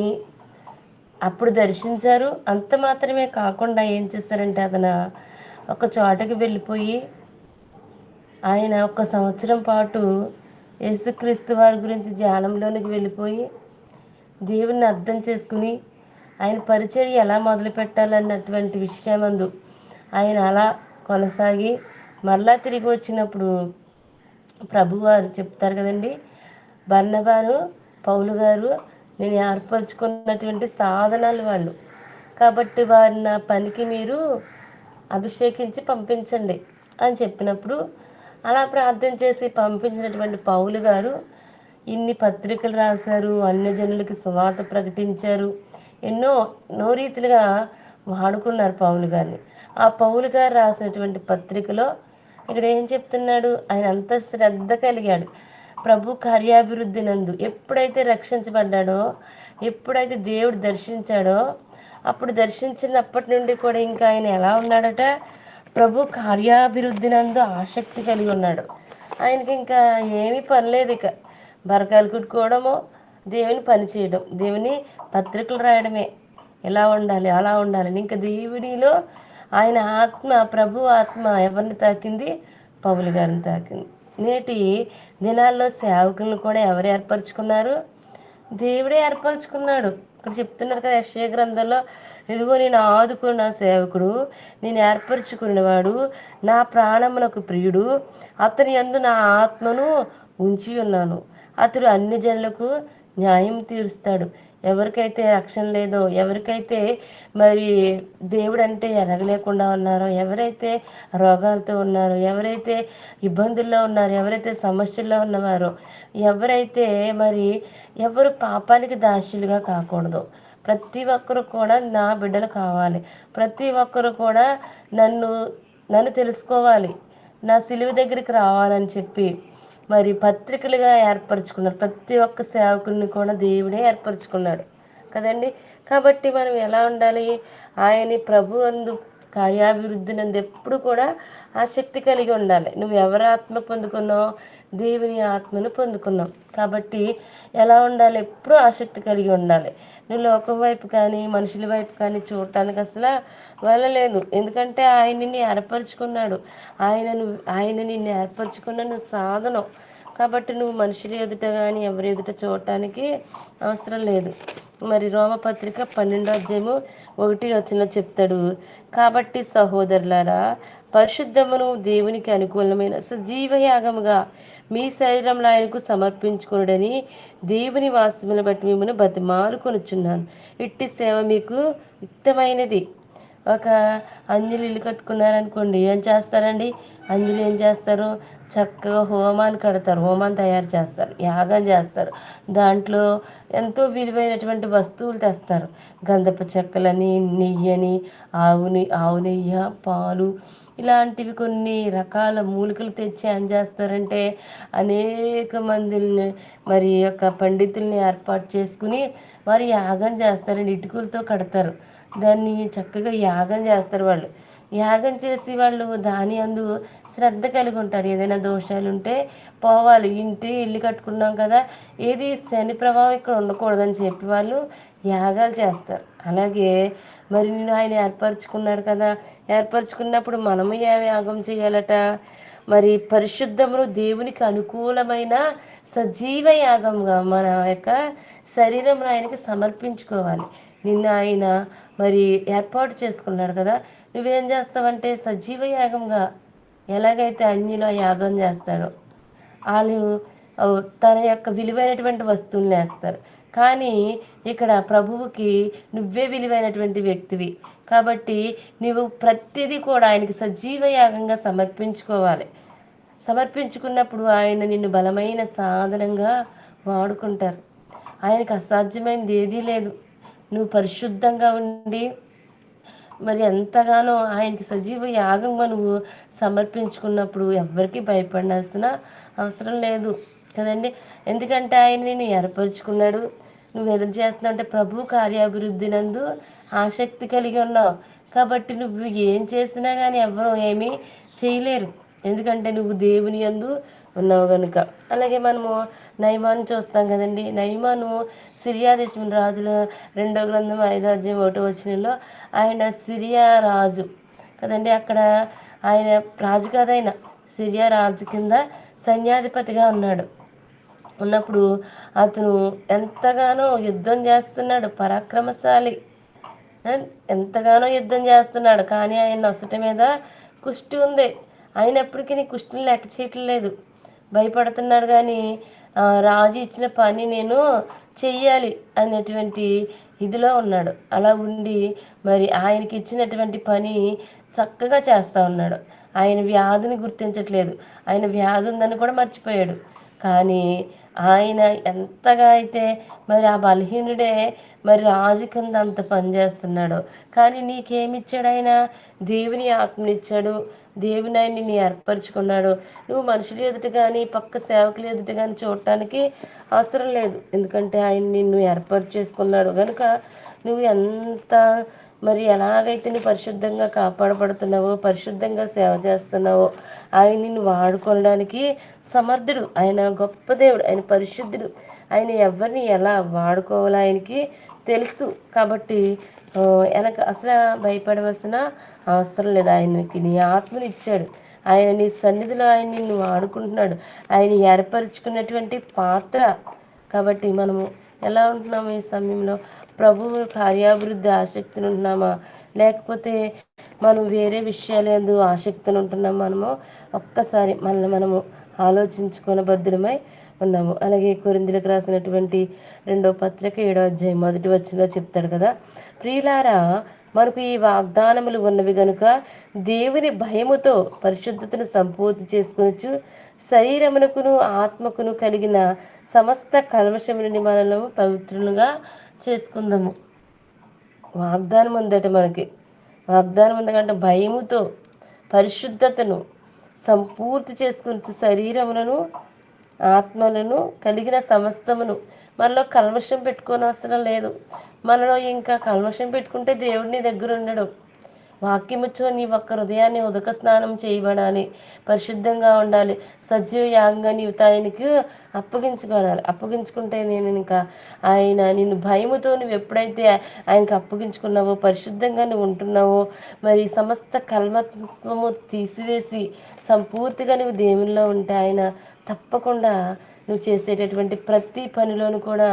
అప్పుడు దర్శించారు. అంత మాత్రమే కాకుండా ఏం చేశారంటే, అతను ఒక చోటకి వెళ్ళిపోయి ఆయన 1 సంవత్సరం పాటు యేసుక్రీస్తు వారి గురించి ధ్యానంలోనికి వెళ్ళిపోయి దేవుణ్ణి అర్థం చేసుకుని ఆయన పరిచర్య ఎలా మొదలు పెట్టాలన్నటువంటి విషయమందు ఆయన అలా కొనసాగి మరలా తిరిగి వచ్చినప్పుడు ప్రభువారు చెప్తారు కదండి, బర్నబాను పౌలు గారు నేను ఏర్పరచుకున్నటువంటి సాధనాలు వాళ్ళు, కాబట్టి వారిని నా పనికి మీరు అభిషేకించి పంపించండి అని చెప్పినప్పుడు అలా ప్రార్థన చేసి పంపించినటువంటి పౌలు గారు ఇన్ని పత్రికలు రాశారు, అన్యజనులకి సువార్త ప్రకటించారు, ఎన్నో రీతిలుగా వాడుకున్నారు పౌలు గారిని. ఆ పౌలు గారు రాసినటువంటి పత్రికలో ఇక్కడ ఏం చెప్తున్నాడు? ఆయన అంత శ్రద్ధ కలిగాడు ప్రభు కార్యాభివృద్ధి నందు. ఎప్పుడైతే రక్షించబడ్డాడో, ఎప్పుడైతే దేవుడు దర్శించాడో, అప్పుడు దర్శించినప్పటి నుండి కూడా ఇంకా ఆయన ఎలా ఉన్నాడట? ప్రభు కార్యాభివృద్ధి నందు ఆసక్తి కలిగి ఉన్నాడు. ఆయనకి ఇంకా ఏమీ పనిలేదు, ఇక బరకాలు కుట్టుకోవడమో, దేవుని పని చేయడం, దేవుని పత్రికలు రాయడమే, ఎలా ఉండాలి అలా ఉండాలని. ఇంకా దేవుడిలో ఆయన ఆత్మ, ప్రభు ఆత్మ ఎవరిని తాకింది? పౌలు గారిని తాకింది. నేటి దినాల్లో సేవకులను కూడా ఎవరు ఏర్పరచుకున్నారు? దేవుడే ఏర్పరచుకున్నాడు అక్కడ చెప్తున్నారు కదా యెషయా గ్రంథంలో, ఇదిగో నేను ఆదుకున్న సేవకుడు, నేను ఏర్పరచుకున్నవాడు, నా ప్రాణమునకు ప్రియుడు, అతని యందు నా ఆత్మను ఉంచి ఉన్నాను, అతడు అన్ని జనులకు న్యాయం తీరుస్తాడు. ఎవరికైతే రక్షణ లేదో, ఎవరికైతే మరి దేవుడు అంటే ఎరగలేకుండా ఉన్నారో, ఎవరైతే రోగాలతో ఉన్నారో, ఎవరైతే ఇబ్బందుల్లో ఉన్నారో, ఎవరైతే సమస్యల్లో ఉన్నవారో, ఎవరైతే మరి ఎవరు పాపానికి దాసులుగా కాకూడదు, ప్రతి ఒక్కరు కూడా నా బిడ్డలు కావాలి, ప్రతి ఒక్కరు కూడా నన్ను నన్ను తెలుసుకోవాలి, నా సిలువ దగ్గరికి రావాలని చెప్పి మరి పత్రికలుగా ఏర్పరచుకున్నారు. ప్రతి ఒక్క సేవకుల్ని కూడా దేవుడే ఏర్పరచుకున్నాడు కదండి. కాబట్టి మనం ఎలా ఉండాలి? ఆయన్ని ప్రభు అందు కార్యాభివృద్ధి నందు ఎప్పుడు కూడా ఆసక్తి కలిగి ఉండాలి. నువ్వు ఎవరి ఆత్మ పొందుకున్నావు? దేవుని ఆత్మను పొందుకున్నావు. కాబట్టి ఎలా ఉండాలి? ఎప్పుడూ ఆసక్తి కలిగి ఉండాలి. నువ్వు లోకం వైపు కానీ మనుషుల వైపు కానీ చూడటానికి అసలు వెళ్ళలేదు. ఎందుకంటే ఆయన నిన్ను ఏర్పరచుకున్నాడు. ఆయన నిన్ను ఏర్పరచుకున్న సాధనం. కాబట్టి నువ్వు మనుషుల ఎదుట కానీ ఎవరి ఎదుట చూడటానికి అవసరం లేదు. మరి రోమపత్రిక 12:1 చెప్తాడు, కాబట్టి సహోదరులారా, పరిశుద్ధమును దేవునికి అనుకూలమైన సజీవ యాగముగా మీ శరీరంలో ఆయనకు సమర్పించుకునుడని దేవుని వాస్యములను బట్టి మిమ్మల్ని బతిమాలుకొనుచున్నాను. ఇట్టి సేవ మీకు యుక్తమైనది. ఒక అంజలి ఇల్లు కట్టుకున్నారనుకోండి, ఏం చేస్తారండి? అంజలి ఏం చేస్తారు? చక్కగా హోమాన్ని కడతారు, హోమాన్ని తయారు చేస్తారు, యాగం చేస్తారు. దాంట్లో ఎంతో విలువైనటువంటి వస్తువులు తెస్తారు. గంధపు చెక్కలని, నెయ్యని, ఆవు నెయ్యి, పాలు, ఇలాంటివి కొన్ని రకాల మూలికలు తెచ్చి ఏం చేస్తారంటే అనేక మందిని మరి యొక్క పండితుల్ని ఏర్పాటు చేసుకుని వారు యాగం చేస్తారండి. ఇటుకలతో కడతారు, దాన్ని చక్కగా యాగం చేస్తారు. వాళ్ళు యాగం చేసి వాళ్ళు దాని అందు శ్రద్ధ కలిగి ఉంటారు. ఏదైనా దోషాలు ఉంటే పోవాలి, ఇల్లు కట్టుకున్నాం కదా, ఏది శని ప్రభావం ఇక్కడ ఉండకూడదని చెప్పి వాళ్ళు యాగాలు చేస్తారు. అలాగే మరి నేను ఆయన ఏర్పరచుకున్నాడు కదా, ఏర్పరచుకున్నప్పుడు మనము ఏ యాగం చేయాలట? మరి పరిశుద్ధమును దేవునికి అనుకూలమైన సజీవ యాగంగా మన యొక్క శరీరం ఆయనకి సమర్పించుకోవాలి. నిన్ను ఆయన మరి ఏర్పాటు చేసుకున్నాడు కదా, నువ్వేం చేస్తావంటే సజీవ యాగంగా, ఎలాగైతే అన్యులో యాగం చేస్తాడో వాళ్ళు తన యొక్క విలువైనటువంటి వస్తువులు వేస్తారు. కానీ ఇక్కడ ప్రభువుకి నువ్వే విలువైనటువంటి వ్యక్తివి. కాబట్టి నువ్వు ప్రతిదీ కూడా ఆయనకి సజీవ యాగంగా సమర్పించుకోవాలి. సమర్పించుకున్నప్పుడు ఆయన నిన్ను బలమైన సాధనంగా వాడుకుంటారు. ఆయనకు అసాధ్యమైనది ఏదీ లేదు. నువ్వు పరిశుద్ధంగా ఉండి మరి ఎంతగానో ఆయనకి సజీవ యాగంగా నువ్వు సమర్పించుకున్నప్పుడు ఎవరికి భయపడాల్సిన అవసరం లేదు కదండి. ఎందుకంటే ఆయన నిన్ను ఏర్పరచుకున్నాడు. నువ్వు ఏం చేస్తున్నావు అంటే ప్రభు కార్యాభివృద్ధి నందు ఆసక్తి కలిగి ఉన్నావు. కాబట్టి నువ్వు ఏం చేసినా కానీ ఎవరు ఏమీ చేయలేరు, ఎందుకంటే నువ్వు దేవుని యందు ఉన్నావు కనుక. అలాగే మనము నయమాను చూస్తాం కదండి. నయమాను సిరియా దేశం రాజుల 2వ గ్రంథం 5:1 ఆయన సిరియా రాజు కదండి. అక్కడ ఆయన రాజు కాదైనా సిరియా రాజు కింద సైన్యాధిపతిగా ఉన్నప్పుడు అతను ఎంతగానో యుద్ధం చేస్తున్నాడు, పరాక్రమశాలి, ఎంతగానో యుద్ధం చేస్తున్నాడు. కానీ ఆయన నొసట మీద కుష్టి ఉంది. అయినప్పటికీ కుష్టిని లెక్క చేయట్లేదు, భయపడుతున్నాడు. కానీ రాజు ఇచ్చిన పని నేను చెయ్యాలి అనేటువంటి ఇదిలో ఉన్నాడు. అలా ఉండి మరి ఆయనకి ఇచ్చినటువంటి పని చక్కగా చేస్తూ ఉన్నాడు. ఆయన వ్యాధిని గుర్తించట్లేదు, ఆయన వ్యాధి ఉందని కూడా మర్చిపోయాడు. కానీ ఆయన ఎంతగా అయితే మరి ఆ బలహీనుడే మరి రాజు కింద అంత పనిచేస్తున్నాడు. కానీ నీకేమిచ్చాడు? ఆయన దేవుని ఆత్మనిచ్చాడు, దేవుని ఆయన నిన్ను ఏర్పరచుకున్నాడు. నువ్వు మనుషుల ఎదుట కానీ పక్క సేవకుల ఎదుట కానీ చూడటానికి అవసరం లేదు, ఎందుకంటే ఆయన నిన్ను ఏర్పాటు చేసుకున్నాడు కనుక నువ్వు ఎంత మరి ఎలాగైతే నువ్వు పరిశుద్ధంగా కాపాడబడుతున్నావో, పరిశుద్ధంగా సేవ చేస్తున్నావో, ఆయన నిన్ను వాడుకోవడానికి సమర్థుడు. ఆయన గొప్ప దేవుడు, ఆయన పరిశుద్ధుడు. ఆయన ఎవరిని ఎలా వాడుకోవాలో ఆయనకి తెలుసు. కాబట్టి వెనక అసలు భయపడవలసిన అవసరం లేదు. ఆయనకి నీ ఆత్మని ఇచ్చాడు, ఆయన నీ సన్నిధిలో ఆయన నిన్ను వాడుకుంటున్నాడు, ఆయన ఏర్పరచుకున్నటువంటి పాత్ర. కాబట్టి మనము ఎలా ఉంటున్నాము ఈ సమయంలో? ప్రభువు కార్యాభివృద్ధి ఆసక్తిని ఉంటున్నామా, లేకపోతే మనం వేరే విషయాలు ఎందు ఆసక్తిని ఉంటున్నాం మనము ఒక్కసారి మనము ఆలోచించుకునే బద్దులమై ఉన్నాము. అలాగే కొరింథీయులకు రాసినటువంటి 2వ పత్రిక 7వ అధ్యాయం 1వ వచనంలో చెప్తాడు కదా, ప్రియులారా మనకు ఈ వాగ్దానములు ఉన్నవి గనుక దేవుని భయముతో పరిశుద్ధతను సంపూర్తి చేసుకొనొచ్చు శరీరమునకును ఆత్మకును కలిగిన సమస్త కల్మషము నుండి మనలను పవిత్రులుగా చేసుకుందాము. వాగ్దానం ఉందట మనకి. వాగ్దానం ఉందకంటే భయముతో పరిశుద్ధతను సంపూర్తి చేసుకుని శరీరములను ఆత్మలను కలిగిన సమస్తమును. మనలో కల్మషం పెట్టుకోని అవసరం లేదు. మనలో ఇంకా కల్మషం పెట్టుకుంటే దేవుడు నీ దగ్గర ఉండడు. వాక్యముతో నీ ఒక్క హృదయాన్ని ఉదక స్నానం చేయబడాలి, పరిశుద్ధంగా ఉండాలి, సజీవ యాగంగా నీవు ఆయనకు అప్పగించుకుంటే నేను ఇంకా ఆయన నిన్ను భయముతో నువ్వు ఎప్పుడైతే ఆయనకు అప్పగించుకున్నావో, పరిశుద్ధంగా నువ్వు ఉంటున్నావో, మరి సమస్త కల్మత్వము తీసివేసి సంపూర్తిగా నువ్వు దేవునిలో ఉంటే ఆయన తప్పకుండా నువ్వు చేసేటటువంటి ప్రతి పనిలోనూ కూడా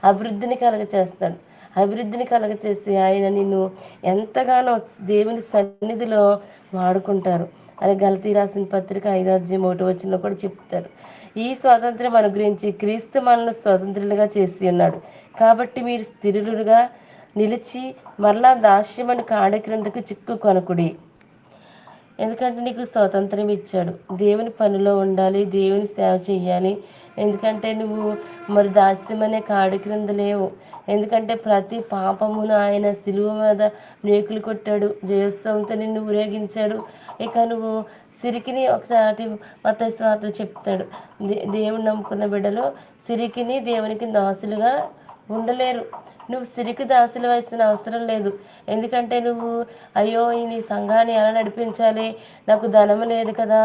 అభివృద్ధిని కలగచేస్తాడు. అభివృద్ధిని కలగచేసి ఆయన నిన్ను ఎంతగానో దేవుని సన్నిధిలో వాడుకుంటారు. అని గలతీ రాసిన పత్రిక 5వ అధ్యాయం 1వ వచనంలో కూడా చెప్తారు. ఈ స్వాతంత్రం అనుగ్రహించి క్రీస్తు మనల్ని స్వతంత్రులుగా చేసి ఉన్నాడు. కాబట్టి మీరు స్థిరులుగా నిలిచి మరలా దాస్యమని కాడి క్రిందకు చిక్కు కొనకుడి. ఎందుకంటే నీకు స్వాతంత్రం ఇచ్చాడు. దేవుని పనిలో ఉండాలి, దేవుని సేవ చేయాలి. ఎందుకంటే నువ్వు మరి దాస్యం అనే కాడి క్రింద లేవు. ఎందుకంటే ప్రతి పాపమును ఆయన సిలువ మీద మేకులు కొట్టాడు, జయోత్సవంతో నిన్ను ఊరేగించాడు. ఇక నువ్వు సిరికిని ఒకసారి మత్తయి సువార్తలో చెప్తాడు, దేవుని నమ్ముకున్న బిడ్డలు సిరికిని దేవునికి దాసులుగా ఉండలేరు. నువ్వు సిరికి దాసులు వేసిన అవసరం లేదు. ఎందుకంటే నువ్వు అయ్యో నీ సంఘాన్ని ఎలా నడిపించాలి, నాకు ధనం లేదు కదా,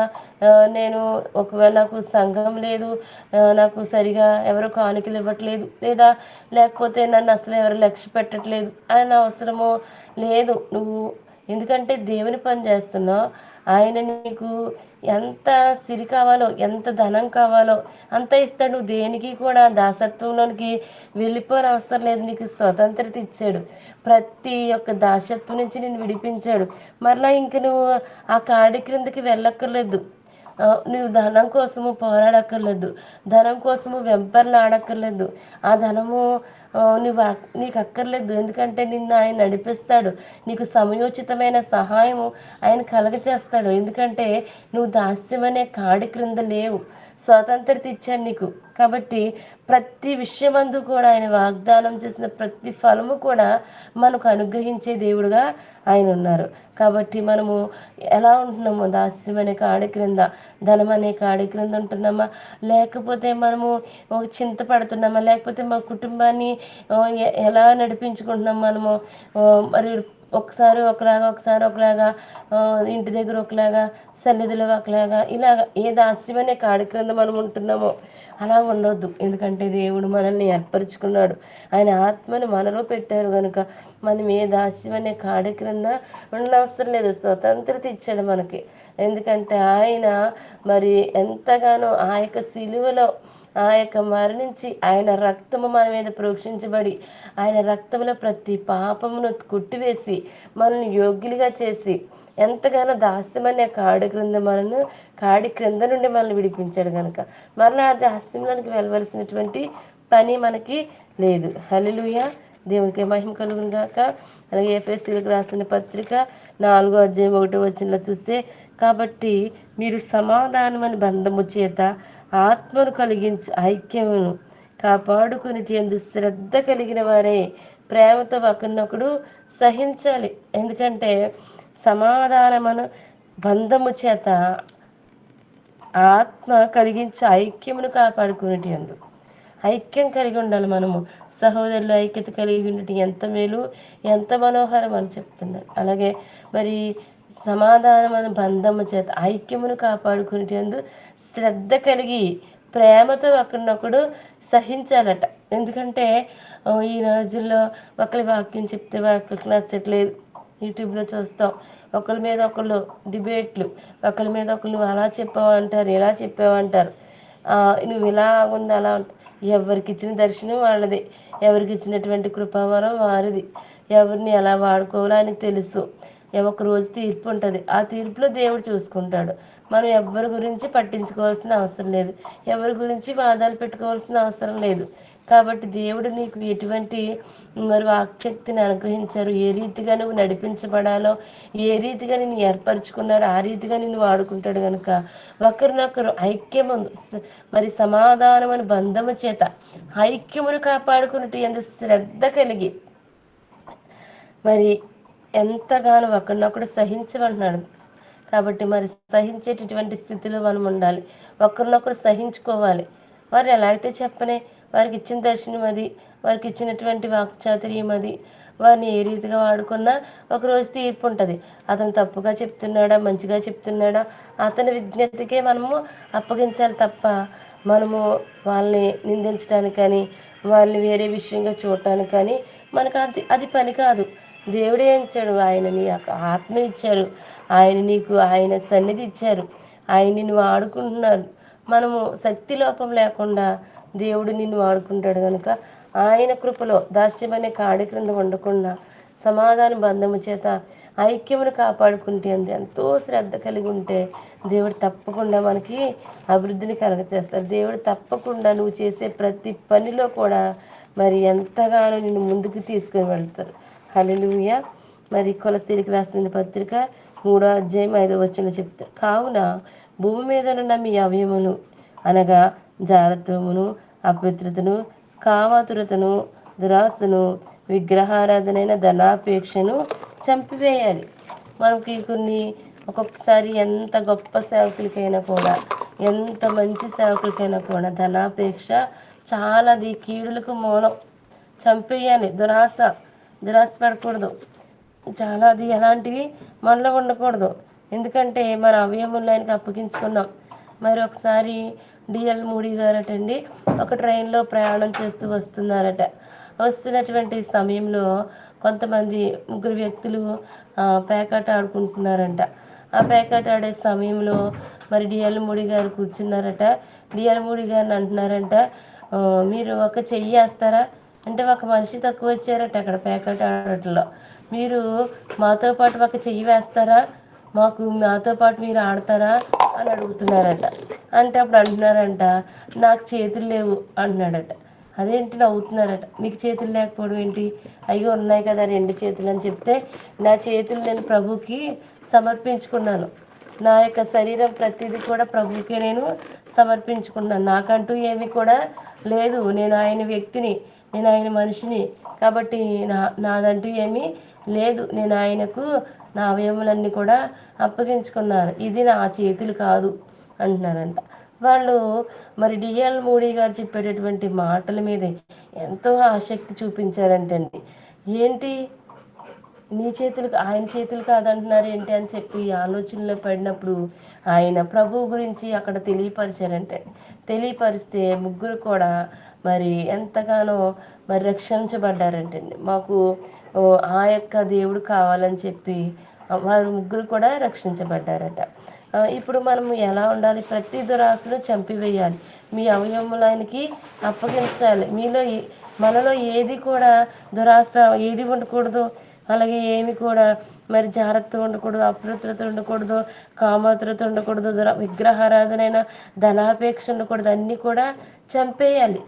నేను ఒకవేళ నాకు సంఘం లేదు, నాకు సరిగా ఎవరు కానుకలు ఇవ్వట్లేదు, లేకపోతే నన్ను అసలు ఎవరు లక్ష్య పెట్టట్లేదు అన్న అవసరమో లేదు. నువ్వు ఎందుకంటే దేవుని పని చేస్తున్నావు. ఆయన నీకు ఎంత సిరి కావాలో, ఎంత ధనం కావాలో అంత ఇస్తాడు. నువ్వు దేనికి కూడా దాసత్వంలోనికి వెళ్ళిపోని అవసరం లేదు. నీకు స్వతంత్రత ఇచ్చాడు. ప్రతి ఒక్క దాసత్వం నుంచి నేను విడిపించాడు. మరలా ఇంక నువ్వు ఆ కాడి క్రిందకి వెళ్ళక్కర్లేదు. నువ్వు ధనం కోసము పోరాడక్కర్లేదు, ధనం కోసము వెంపర్లాడక్కర్లేదు. ఆ ధనము నీకు అక్కర్లేదు. ఎందుకంటే నిన్ను ఆయన నడిపిస్తాడు. నీకు సమయోచితమైన సహాయము ఆయన కలగచేస్తాడు. ఎందుకంటే నువ్వు దాస్యమనే కాడి క్రింద లేవు, స్వాతంత్రత ఇచ్చాడు నీకు. కాబట్టి ప్రతి విషయమందు కూడా ఆయన వాగ్దానం చేసిన ప్రతి ఫలము కూడా మనకు అనుగ్రహించే దేవుడుగా ఆయన ఉన్నారు. కాబట్టి మనము ఎలా ఉంటున్నామో, దాస్యం అనే కాడి క్రింద, ధనం అనే కాడి క్రింద ఉంటున్నామా, లేకపోతే మనము చింతపడుతున్నామా, లేకపోతే మా కుటుంబాన్ని ఎలా నడిపించుకుంటున్నాం మనము, మరి ఒకసారి ఒకలాగా ఇంటి దగ్గర ఒకలాగా, సన్నిధిలో ఒకలాగా, ఇలాగ ఏ దాస్యం అనే కాడి క్రింద మనం ఉంటున్నామో అలా ఉండొద్దు. ఎందుకంటే దేవుడు మనల్ని ఏర్పరచుకున్నాడు. ఆయన ఆత్మను మనలో పెట్టారు కనుక మనం ఏ దాస్యం అనే కాడి క్రింద ఉండనవసరం లేదు. స్వతంత్రత ఇచ్చాడు మనకి. ఎందుకంటే ఆయన మరి ఎంతగానో ఆ యొక్క సిలువలో ఆ యొక్క మరణించి ఆయన రక్తము మన మీద ప్రోక్షించబడి ఆయన రక్తంలో ప్రతి పాపమును కొట్టివేసి మనల్ని యోగ్యులుగా చేసి ఎంతగానో దాస్యమనే కాడి క్రింద నుండి మనల్ని విడిపించాడు కనుక మరలా ఆ దాస్యంలోనికి వెళ్ళవలసినటువంటి పని మనకి లేదు. హల్లెలూయా, దేవునికి మహిమ కలుగును గాక. అలాగే ఎఫెసీయులకు రాసిన పత్రిక 4వ అధ్యాయం 1వ వచనంలో చూస్తే, కాబట్టి మీరు సమాధానమని బంధము చేత ఆత్మను కలిగించి ఐక్యమును కాపాడుకుని యందు శ్రద్ధ కలిగిన వారే ప్రేమతో ఒకరినొకడు సహించాలి. ఎందుకంటే సమాధానమును బంధము చేత ఆత్మ కలిగించి ఐక్యమును కాపాడుకునేటి యందు ఐక్యం కలిగి ఉండాలి. మనము సహోదరులు ఐక్యత కలిగి ఉండటం ఎంత మేలు, ఎంత మనోహరం అని చెప్తున్నాడు. అలాగే మరి సమాధానమైన బంధము చేత ఐక్యమును కాపాడుకునేటందు శ్రద్ధ కలిగి ప్రేమతో ఒకరినొకడు సహించాలట. ఎందుకంటే ఈ రోజుల్లో ఒకరి వాక్యం చెప్తే ఒకరికి నచ్చట్లేదు. యూట్యూబ్లో చూస్తాం, ఒకరి మీద ఒకళ్ళు డిబేట్లు, ఒకరి మీద ఒకళ్ళు నువ్వు అలా చెప్పావంటారు, ఇలా చెప్పావంటారు, నువ్వు ఇలా ఉంది అలా ఎవరికి ఇచ్చిన దర్శనం వాళ్ళది, ఎవరికి ఇచ్చినటువంటి కృపావరం వారిది. ఎవరిని ఎలా వాడుకోవాలో ఆయనకు తెలుసు. ఒక రోజు తీర్పు ఉంటుంది, ఆ తీర్పులో దేవుడు చూసుకుంటాడు. మనం ఎవరి గురించి పట్టించుకోవాల్సిన అవసరం లేదు, ఎవరి గురించి వాదాలు పెట్టుకోవాల్సిన అవసరం లేదు. కాబట్టి దేవుడు నీకు ఎటువంటి మరి వాక్శక్తిని అనుగ్రహించారు, ఏ రీతిగా నువ్వు నడిపించబడాలో, ఏ రీతిగా నిన్ను ఏర్పరచుకున్నాడో ఆ రీతిగా నిన్ను వాడుకుంటాడు కనుక ఒకరినొకరు ఐక్యము మరి సమాధానమైన బంధము చేత ఐక్యమును కాపాడుకున్నట్టు ఎంత శ్రద్ధ కలిగి మరి ఎంతగానో ఒకరినొకడు సహించమంటున్నాడు. కాబట్టి మరి సహించేటటువంటి స్థితిలో మనం ఉండాలి, ఒకరినొకరు సహించుకోవాలి. వారు ఎలా అయితే చెప్పనే, వారికి ఇచ్చిన దర్శనం అది, వారికి ఇచ్చినటువంటి వాక్చాతుర్యం అది, వారిని ఏ రీతిగా వాడుకున్నా ఒకరోజు తీర్పు ఉంటుంది. అతను తప్పుగా చెప్తున్నాడా మంచిగా చెప్తున్నాడా అతని విజ్ఞతకే మనము అప్పగించాలి తప్ప మనము వాళ్ళని నిందించడానికి కానీ వాళ్ళని వేరే విషయంగా చూడటానికి కానీ మనకు అది పని కాదు. దేవుడే ఇచ్చాడు, ఆయన నీ ఆత్మ ఇచ్చారు, ఆయన నీకు ఆయన సన్నిధి ఇచ్చారు, ఆయన నిన్ను వాడుకుంటున్నారు. మనము శక్తి లోపం లేకుండా దేవుడు నిన్ను వాడుకుంటాడు కనుక ఆయన కృపలో దాస్యమనే కాడి క్రింద ఉండకుండా సమాధాన బంధము చేత ఐక్యమును కాపాడుకుంటే ఎంతో శ్రద్ధ కలిగి ఉంటే దేవుడు తప్పకుండా మనకి అభివృద్ధిని కలగచేస్తారు. దేవుడు తప్పకుండా నువ్వు చేసే ప్రతి పనిలో కూడా మరి ఎంతగానో నిన్ను ముందుకు తీసుకుని వెళ్తారు. హల్లెలూయా. మరి కొలస్సీలకు రాసిన పత్రిక 3వ అధ్యాయం 5వ వచనంలో చెప్తారు, కావున భూమి మీదనున్న మీ అవయములు అనగా జారత్వమును, అపవిత్రతను, కామాతురతను, దురాశను, విగ్రహారాధనైన ధనాపేక్షను చంపివేయాలి. మనకి ఒక్కొక్కసారి ఎంత గొప్ప సేవకులకైనా కూడా, ఎంత మంచి సేవకులకైనా కూడా ధనాపేక్ష చాలా కీడులకు మూలం. చంపేయాలి. దురాశ పడకూడదు. చాలా అది ఎలాంటివి మనలో ఉండకూడదు. ఎందుకంటే మన అవయములను ఆయనకి అప్పగించుకున్నాం. మరి ఒకసారి డిఎల్ మూడీ గారటండి ఒక ట్రైన్లో ప్రయాణం చేస్తూ వస్తున్నటువంటి సమయంలో కొంతమంది 3 వ్యక్తులు పేకాట ఆడుకుంటున్నారంట. ఆ పేకాట ఆడే సమయంలో మరి డిఎల్ మూడీ గారు కూర్చున్నారట. డిఎల్ మూడీ గారిని అంటున్నారంట, మీరు ఒక చెయ్యి వేస్తారా అంటే ఒక మనిషి తక్కువ వచ్చారట అక్కడ పేకాట ఆడటంలో. మీరు మాతో పాటు ఒక చెయ్యి వేస్తారా, మాతో పాటు మీరు ఆడతారా అని అడుగుతున్నారట. అంటే అప్పుడు అంటున్నారంట, నాకు చేతులు లేవు అంటున్నాడట. అదేంటి నవ్వుతున్నారట. మీకు చేతులు లేకపోవడం ఏంటి, అయ్యో ఉన్నాయి కదా 2 చేతులు అని చెప్తే, నా చేతులు నేను ప్రభుకి సమర్పించుకున్నాను, నా యొక్క శరీరం ప్రతిదీ కూడా ప్రభుకే నేను సమర్పించుకున్నాను, నాకంటూ ఏమీ కూడా లేదు, నేను ఆయన వ్యక్తిని, నేను ఆయన మనిషిని, కాబట్టి నాదంటూ ఏమీ లేదు, నేను ఆయనకు నా అవయములన్నీ కూడా అప్పగించుకున్నాను, ఇది నా చేతులు కాదు అంటున్నారంట. వాళ్ళు మరి డిఎల్ మూడీ గారు చెప్పేటటువంటి మాటల మీద ఎంతో ఆసక్తి చూపించారంటండి. ఏంటి నీ చేతులు ఆయన చేతులు కాదంటున్నారు ఏంటి అని చెప్పి ఆలోచనలో పడినప్పుడు ఆయన ప్రభువు గురించి అక్కడ తెలియపరిచారంటే, తెలియపరిస్తే 3 కూడా మరి ఎంతగానో మరి రక్షించబడ్డారంటండి. మాకు ఆ యొక్క దేవుడు కావాలని చెప్పి వారు 3 కూడా రక్షించబడ్డారట. ఇప్పుడు మనం ఎలా ఉండాలి, ప్రతి దురాశను చంపివేయాలి, మీ అవయవములకి అప్పగించాలి. మనలో ఏది కూడా దురాశ ఏది ఉండకూడదు, అలాగే ఏమి కూడా మరి జాగ్రత్త ఉండకూడదు, అపవిత్రత ఉండకూడదు, కామాతురత ఉండకూడదు, విగ్రహారాధనైన ధనాపేక్ష ఉండకూడదు, అన్నీ కూడా చంపేయాలి.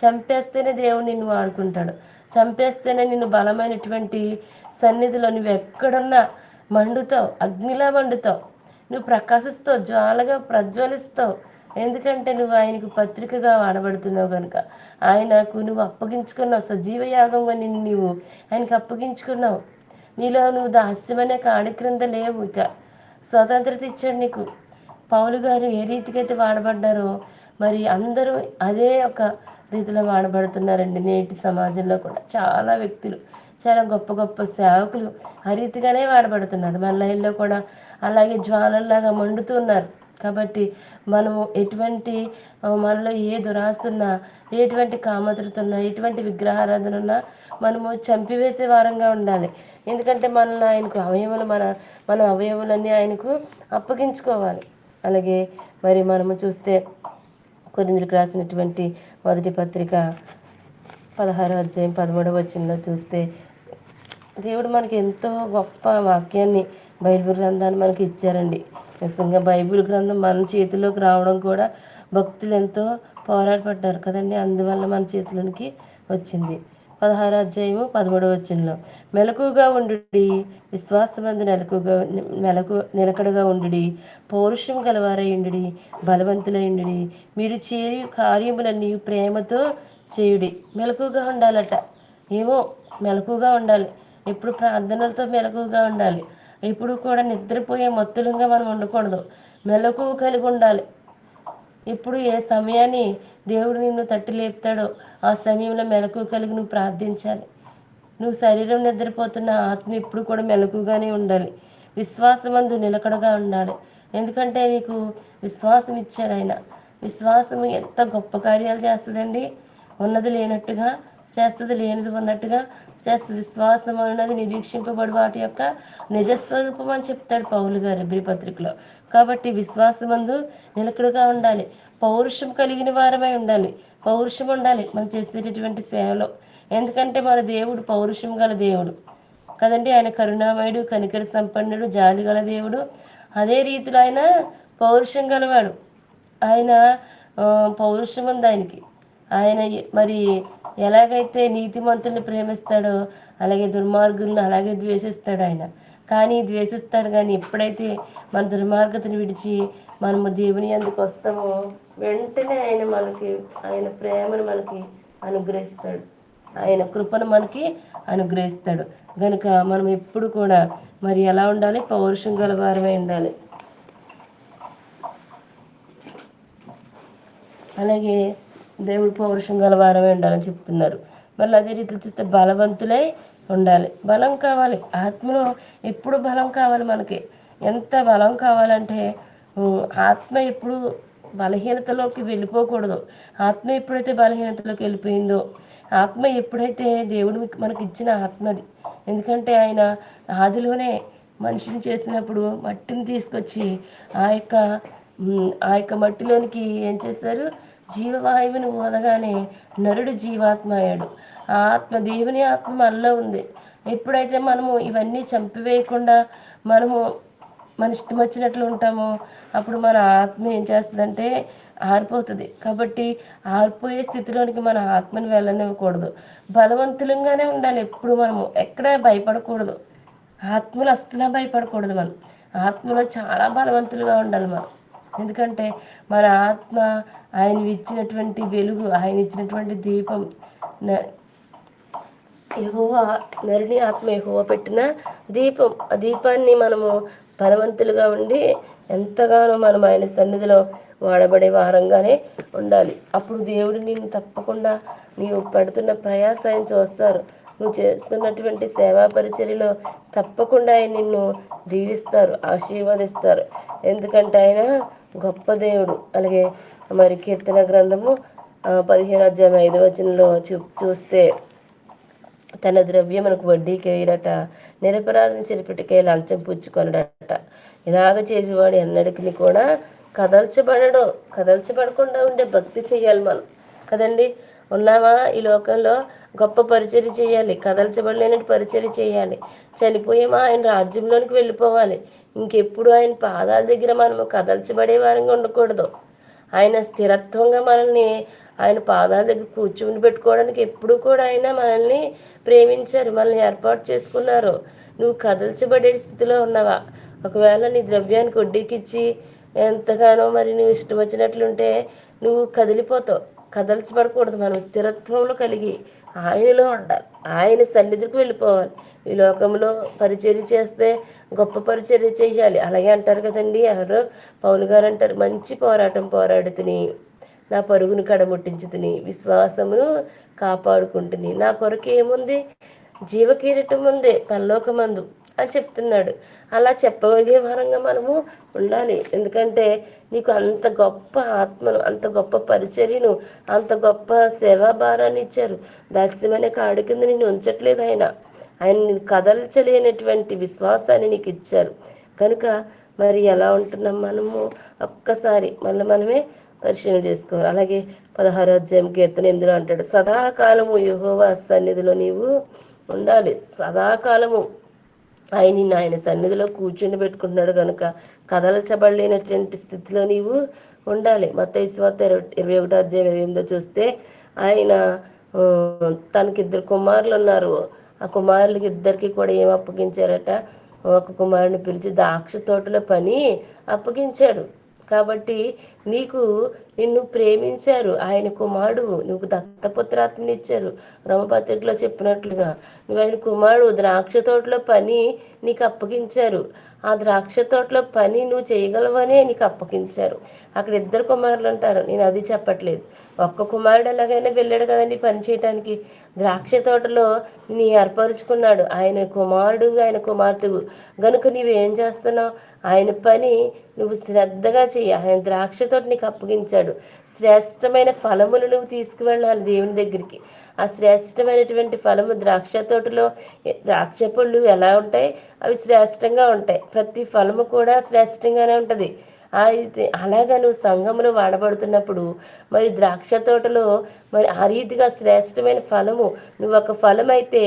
చంపేస్తేనే దేవుడు నిన్ను వాడుకుంటాడు. చంపేస్తేనే నిన్ను బలమైనటువంటి సన్నిధిలో నువ్వు ఎక్కడున్నా మండుతావు, అగ్నిలా మండుతావు, నువ్వు ప్రకాశిస్తావు, జ్వాలగా ప్రజ్వలిస్తావు. ఎందుకంటే నువ్వు ఆయనకు పత్రికగా వాడబడుతున్నావు కనుక, ఆయనకు నువ్వు అప్పగించుకున్నావు, సజీవ యాగంగా నీవు ఆయనకు అప్పగించుకున్నావు. నీలో నువ్వు దాస్యమనే కాడి క్రింద లేవు, ఇక స్వతంత్రత ఇచ్చాడు నీకు. పౌలు గారు ఏ రీతికి అయితే వాడబడ్డారో మరి అందరూ అదే ఒక రీతిలో వాడబడుతున్నారండి. నేటి సమాజంలో కూడా చాలా వ్యక్తులు, చాలా గొప్ప గొప్ప సేవకులు ఆ రీతిగానే వాడబడుతున్నారు. మన లైన్లో కూడా అలాగే జ్వాలల్లాగా మండుతున్నారు. కాబట్టి మనము ఎటువంటి మనలో ఏ దురాశ ఉన్నా, ఎటువంటి కామతులత ఉన్నా, ఎటువంటి విగ్రహారాధన ఉన్నా మనము చంపివేసే వారంగా ఉండాలి. ఎందుకంటే మనల్ని ఆయనకు అవయవులు మన అవయవులన్నీ ఆయనకు అప్పగించుకోవాలి. అలాగే మరి మనము చూస్తే కొరింథీయులకు రాసినటువంటి మొదటి పత్రిక 16వ అధ్యాయం 13వ వచనంలో చూస్తే దేవుడు మనకి ఎంతో గొప్ప వాక్యాన్ని బైబిల్ గ్రంథాన్ని మనకి ఇచ్చారండి. నిజంగా బైబిల్ గ్రంథం మన చేతిలోకి రావడం కూడా భక్తులు ఎంతో పోరాటపడ్డారు కదండి. అందువల్ల మన చేతిలోనికి వచ్చింది. 16వ అధ్యాయము 13వ వచనంలో మెలకుగా ఉండుడి, విశ్వాసమందు నిలకడగా ఉండుడి, పౌరుషం గలవారయుండుడి, బలవంతులయుండుడి, మీరు చేరి కార్యములన్నీ ప్రేమతో చేయుడి. మెలకుగా ఉండాలట. ఏమో మెలకుగా ఉండాలి. ఎప్పుడు ప్రార్థనలతో మెలకుగా ఉండాలి. ఎప్పుడు కూడా నిద్రపోయే మత్తులంగా మనం ఉండకూడదు. మెలకు కలిగి ఉండాలి. ఇప్పుడు ఏ సమయాన్ని దేవుడు నిన్ను తట్టి లేపుతాడో ఆ సమయంలో మెలకు కలిగి నువ్వు ప్రార్థించాలి. నువ్వు శరీరం నిద్రపోతున్న ఆత్మ ఎప్పుడు కూడా మెలకుగానే ఉండాలి. విశ్వాసమందు నిలకడగా ఉండాలి. ఎందుకంటే నీకు విశ్వాసం ఇచ్చారు ఆయన. విశ్వాసం ఎంత గొప్ప కార్యాలు చేస్తుందండి. ఉన్నది లేనట్టుగా చేస్తుంది, లేనిది ఉన్నట్టుగా చేస్తుంది. విశ్వాసం అన్నది నిరీక్షింపబడి వాటి యొక్క నిజస్వరూపం అని చెప్తాడు పౌలు గారు హెబ్రీ పత్రికలో. కాబట్టి విశ్వాసమందు నిలకడగా ఉండాలి. పౌరుషం కలిగిన వారమై ఉండాలి. పౌరుషం ఉండాలి మనం చేసేటటువంటి సేవలో. ఎందుకంటే మన దేవుడు పౌరుషం గల దేవుడు కదండి. ఆయన కరుణామయుడు, కనికర సంపన్నుడు, జాలి గల దేవుడు. అదే రీతిలో ఆయన పౌరుషం గలవాడు. ఆయన పౌరుషం ఉంది ఆయనకి. ఆయన మరి ఎలాగైతే నీతిమంతుల్ని ప్రేమిస్తాడో అలాగే దుర్మార్గులను అలాగే ద్వేషిస్తాడు ఆయన. కానీ ద్వేషిస్తాడు, కానీ ఎప్పుడైతే మన దుర్మార్గతను విడిచి మనము దేవుని యందుకు వస్తామో వెంటనే ఆయన ప్రేమను మనకి అనుగ్రహిస్తాడు. ఆయన కృపను మనకి అనుగ్రహిస్తాడు. కనుక మనం ఎప్పుడు కూడా మరి ఎలా ఉండాలి? పౌరుషం గల వారమై ఉండాలి. అలాగే దేవుడు పౌరుషం గల వారమై ఉండాలని చెప్తున్నారు. మళ్ళీ అదే రీతిలో చూస్తే బలవంతులై ఉండాలి. బలం కావాలి. ఆత్మలో ఎప్పుడు బలం కావాలి మనకి. ఎంత బలం కావాలంటే ఆత్మ ఎప్పుడు బలహీనతలోకి వెళ్ళిపోకూడదు. ఆత్మ ఎప్పుడైతే బలహీనతలోకి వెళ్ళిపోయిందో, ఆత్మ ఎప్పుడైతే దేవుడు మనకి ఇచ్చిన ఆత్మది. ఎందుకంటే ఆయన ఆదిలోనే మనిషిని చేసినప్పుడు మట్టిని తీసుకొచ్చి ఆ యొక్క మట్టిలోనికి ఏం చేశారు? జీవవాయువుని ఊదగానే నరుడు జీవాత్మ అయ్యాడు. ఆ ఆత్మ దేవుని ఆత్మ మనలో ఉంది. ఎప్పుడైతే మనము ఇవన్నీ చంపివేయకుండా మనము మన ఇష్టం వచ్చినట్లు ఉంటామో అప్పుడు మన ఆత్మ ఏం చేస్తుందంటే ఆరిపోతుంది. కాబట్టి ఆరిపోయే స్థితిలోనికి మన ఆత్మని వెళ్ళనివ్వకూడదు. బలవంతులంగానే ఉండాలి. ఎప్పుడు మనము ఎక్కడా భయపడకూడదు. ఆత్మలో అస్సలు భయపడకూడదు. మనం ఆత్మలో చాలా బలవంతులుగా ఉండాలి మనం. ఎందుకంటే మన ఆత్మ ఆయన ఇచ్చినటువంటి వెలుగు, ఆయన ఇచ్చినటువంటి దీపం. యెహోవా నరుని ఆత్మ యెహోవా పెట్టిన దీపం. ఆ దీపాన్ని మనము బలవంతులుగా ఉండి ఎంతగానో మనం ఆయన సన్నిధిలో వాడబడే వారంగానే ఉండాలి. అప్పుడు దేవుడు నిన్ను తప్పకుండా నీవు పడుతున్న ప్రయాసాన్ని చూస్తారు. నువ్వు చేస్తున్నటువంటి సేవా పరిచర్యలో తప్పకుండా ఆయన నిన్ను దీవిస్తారు, ఆశీర్వదిస్తారు. ఎందుకంటే ఆయన గొప్ప దేవుడు. అలాగే మరి కీర్తన గ్రంథము 15వ అధ్యాయం 5వ వచనంలో చూస్తే తన ద్రవ్యమునకు వడ్డీకి వేయడట, నిరపరాధం చెరిపెట్టుకే లంచం పుచ్చుకొనడట. ఇలాగ చేసేవాడు ఎన్నడికి కూడా కదల్చబడకుండా ఉండే భక్తి చేయాలి మనం కదండి. ఉన్నావా ఈ లోకంలో? గొప్ప పరిచర్య చేయాలి, కదల్చబడలేనట్టు పరిచర్య చేయాలి. చనిపోయేమా ఆయన రాజ్యంలోనికి వెళ్ళిపోవాలి. ఇంకెప్పుడు ఆయన పాదాల దగ్గర మనము కదల్చబడే వారంగా ఉండకూడదు. ఆయన స్థిరత్వంగా మనల్ని ఆయన పాదాల దగ్గర కూర్చుని పెట్టుకోవడానికి ఎప్పుడు కూడా ఆయన మనల్ని ప్రేమించారు, మనల్ని ఏర్పాటు చేసుకున్నారు. నువ్వు కదల్చబడే స్థితిలో ఉన్నావా? ఒకవేళ నీ ద్రవ్యానికి వడ్డీకిచ్చి ఎంతగానో మరి నువ్వు ఇష్టం వచ్చినట్లుంటే నువ్వు కదిలిపోతావు. కదల్చబడకూడదు. మనం స్థిరత్వంలో కలిగి ఆయనలో ఉండాలి. ఆయన సన్నిధికి వెళ్ళిపోవాలి. ఈ లోకంలో పరిచర్య చేస్తే గొప్ప పరిచర్య చేయాలి. అలాగే అంటారు కదండి, ఎవరో పౌలు గారు అంటారు, మంచి పోరాటం పోరాడుతుని, నా పరుగును కడముట్టించుతుని, విశ్వాసమును కాపాడుకుంటుని, నా కొరకు ఏముంది? జీవకిరీటం ఉంది పరలోకమందు అని చెప్తున్నాడు. అలా చెప్పగలిగే వారంగా మనము ఉండాలి. ఎందుకంటే నీకు అంత గొప్ప ఆత్మను, అంత గొప్ప పరిచర్యను, అంత గొప్ప సేవా భారాన్ని ఇచ్చారు. దాస్యమనే కాడి కింద నిన్ను ఉంచట్లేదు ఆయన. నిన్ను కదల్చలేనటువంటి విశ్వాసాన్ని నీకు ఇచ్చారు. కనుక మరి ఎలా ఉంటున్నాం మనము? ఒక్కసారి మనమే పరిశీలన చేసుకోవాలి. అలాగే 16వ అధ్యాయం కీర్తన 8 అంటాడు, సదాకాలము యెహోవా సన్నిధిలో నీవు ఉండాలి. సదాకాలము ఆయన సన్నిధిలో కూర్చుని పెట్టుకుంటున్నాడు కనుక కదల్చబడలేనటువంటి స్థితిలో నీవు ఉండాలి. మత్తయి సువార్త 21వ అధ్యాయం 28 చూస్తే ఆయన తనకి 2 కుమారులు ఉన్నారు. ఆ కుమారులకి ఇద్దరికి కూడా ఏం అప్పగించారట, ఒక కుమారుని పిలిచి ద్రాక్ష తోటలో పని అప్పగించాడు. కాబట్టి నిన్ను ప్రేమించారు, ఆయన కుమారుడు, నువ్వు దత్తపుత్రాత్మని ఇచ్చారు. రోమపత్రికలో చెప్పినట్లుగా నువ్వు ఆయన కుమారుడు, ద్రాక్ష తోటలో పని నీకు అప్పగించారు. ఆ ద్రాక్ష తోటలో పని నువ్వు చేయగలవనే నీకు అప్పగించారు. అక్కడ 2 కుమారులు అంటారు, నేను అది చెప్పట్లేదు. ఒక్క కుమారుడు ఎలాగైనా వెళ్ళాడు కదండి పని చేయటానికి. ద్రాక్ష తోటలో నీ ఏర్పరుచుకున్నాడు, ఆయన కుమారుడు, ఆయన కుమార్తెవు గనుక నువ్వేం చేస్తున్నావు, ఆయన పని నువ్వు శ్రద్ధగా చెయ్యి. ఆయన ద్రాక్ష తోట నీకు అప్పగించాడు. శ్రేష్టమైన ఫలములు నువ్వు తీసుకువెళ్ళాలి దేవుని దగ్గరికి. ఆ శ్రేష్టమైనటువంటి ఫలము ద్రాక్ష తోటలో ద్రాక్ష పళ్ళు ఎలా ఉంటాయి, అవి శ్రేష్టంగా ఉంటాయి. ప్రతి ఫలము కూడా శ్రేష్టంగానే ఉంటుంది. అయితే అలాగా నువ్వు సంఘంలో వాడబడుతున్నప్పుడు మరి ద్రాక్ష తోటలో మరి ఆ రీతిగా శ్రేష్టమైన ఫలము, నువ్వు ఒక ఫలం అయితే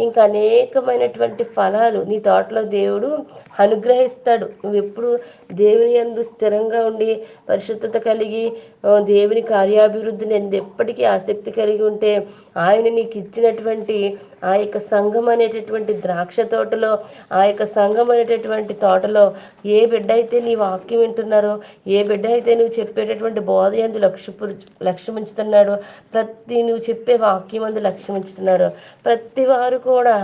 ఇంకా అనేకమైనటువంటి ఫలాలు నీ తోటలో దేవుడు అనుగ్రహిస్తాడు. నువ్వు ఎప్పుడు దేవుని యందు స్థిరంగా ఉండి పరిశుద్ధత కలిగి దేవుని కార్యాభివృద్ధిని ఎప్పటికీ ఆసక్తి కలిగి ఉంటే ఆయన నీకు ఇచ్చినటువంటి ఆ యొక్క సంఘం అనేటటువంటి ద్రాక్ష తోటలో, ఆ యొక్క సంఘం అనేటటువంటి తోటలో ఏ బిడ్డ అయితే నీ వాక్యం వింటున్నారో, ఏ బిడ్డ అయితే నువ్వు చెప్పేటటువంటి బోధ యందు లక్ష్యం ఉంచుతున్నాడో, నువ్వు చెప్పే వాక్యం అందు లక్ష్యం ఉంచుతున్నారో ప్రతి వారు కూడా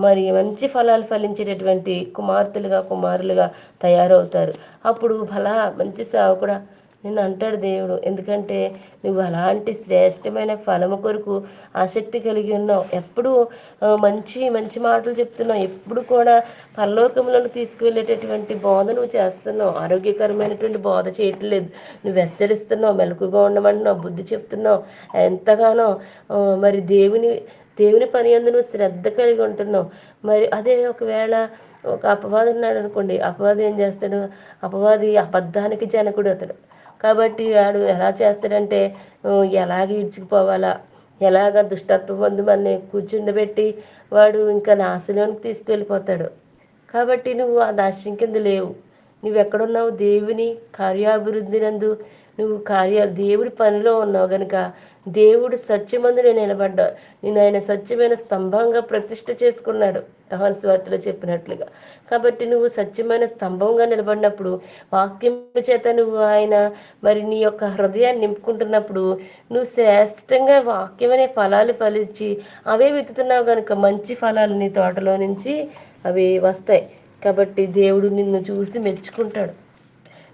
మరి మంచి ఫలాలు ఫలించేటటువంటి కుమారులుగా తయారవుతారు. అప్పుడు మంచి సేవకుడా నిన్ను అంటాడు దేవుడు. ఎందుకంటే నువ్వు అలాంటి శ్రేష్టమైన ఫలము కొరకు ఆసక్తి కలిగి ఉన్నావు. ఎప్పుడు మంచి మంచి మాటలు చెప్తున్నావు. ఎప్పుడు కూడా పరలోకంలోకి తీసుకువెళ్ళేటటువంటి బోధ నువ్వు చేస్తున్నావు. ఆరోగ్యకరమైనటువంటి బోధ చేయట్లేదు. నువ్వు హెచ్చరిస్తున్నావు, మెలకుగా ఉండమంటున్నావు, బుద్ధి చెప్తున్నావు. ఎంతగానో మరి దేవుని పని యందు నువ్వు శ్రద్ధ కలిగి ఉంటున్నావు. మరి అదే ఒకవేళ ఒక అపవాది ఉన్నాడు అనుకోండి, అపవాది ఏం చేస్తాడు, అపవాది అబద్ధానికి జనకుడు అతడు. కాబట్టి వాడు ఎలా చేస్తాడంటే ఎలాగ ఈడ్చుకుపోవాలా, ఎలాగ దుష్టత్వం ముందు మనల్ని కూర్చుండబెట్టి వాడు ఇంకా నాశనానికి తీసుకెళ్ళిపోతాడు. కాబట్టి నువ్వు ఆ నాశనం కింద లేవు. నువ్వెక్కడున్నావు, దేవుని కార్యాభివృద్ధి నందు నువ్వు దేవుడి పనిలో ఉన్నావు గనుక దేవుడు సత్యమందు నేను నిలబడ్డా, నేను ఆయన సత్యమైన స్తంభంగా ప్రతిష్ఠ చేసుకున్నాడు యోహాను సువార్తలో చెప్పినట్లుగా. కాబట్టి నువ్వు సత్యమైన స్తంభంగా నిలబడినప్పుడు వాక్యం చేత నువ్వు ఆయన మరి నీ యొక్క హృదయాన్ని నింపుకుంటున్నప్పుడు నువ్వు శ్రేష్టంగా వాక్యం అనే ఫలాలు ఫలించి అవే విత్తుతున్నావు కనుక మంచి ఫలాలు నీ తోటలో నుంచి అవి వస్తాయి. కాబట్టి దేవుడు నిన్ను చూసి మెచ్చుకుంటాడు.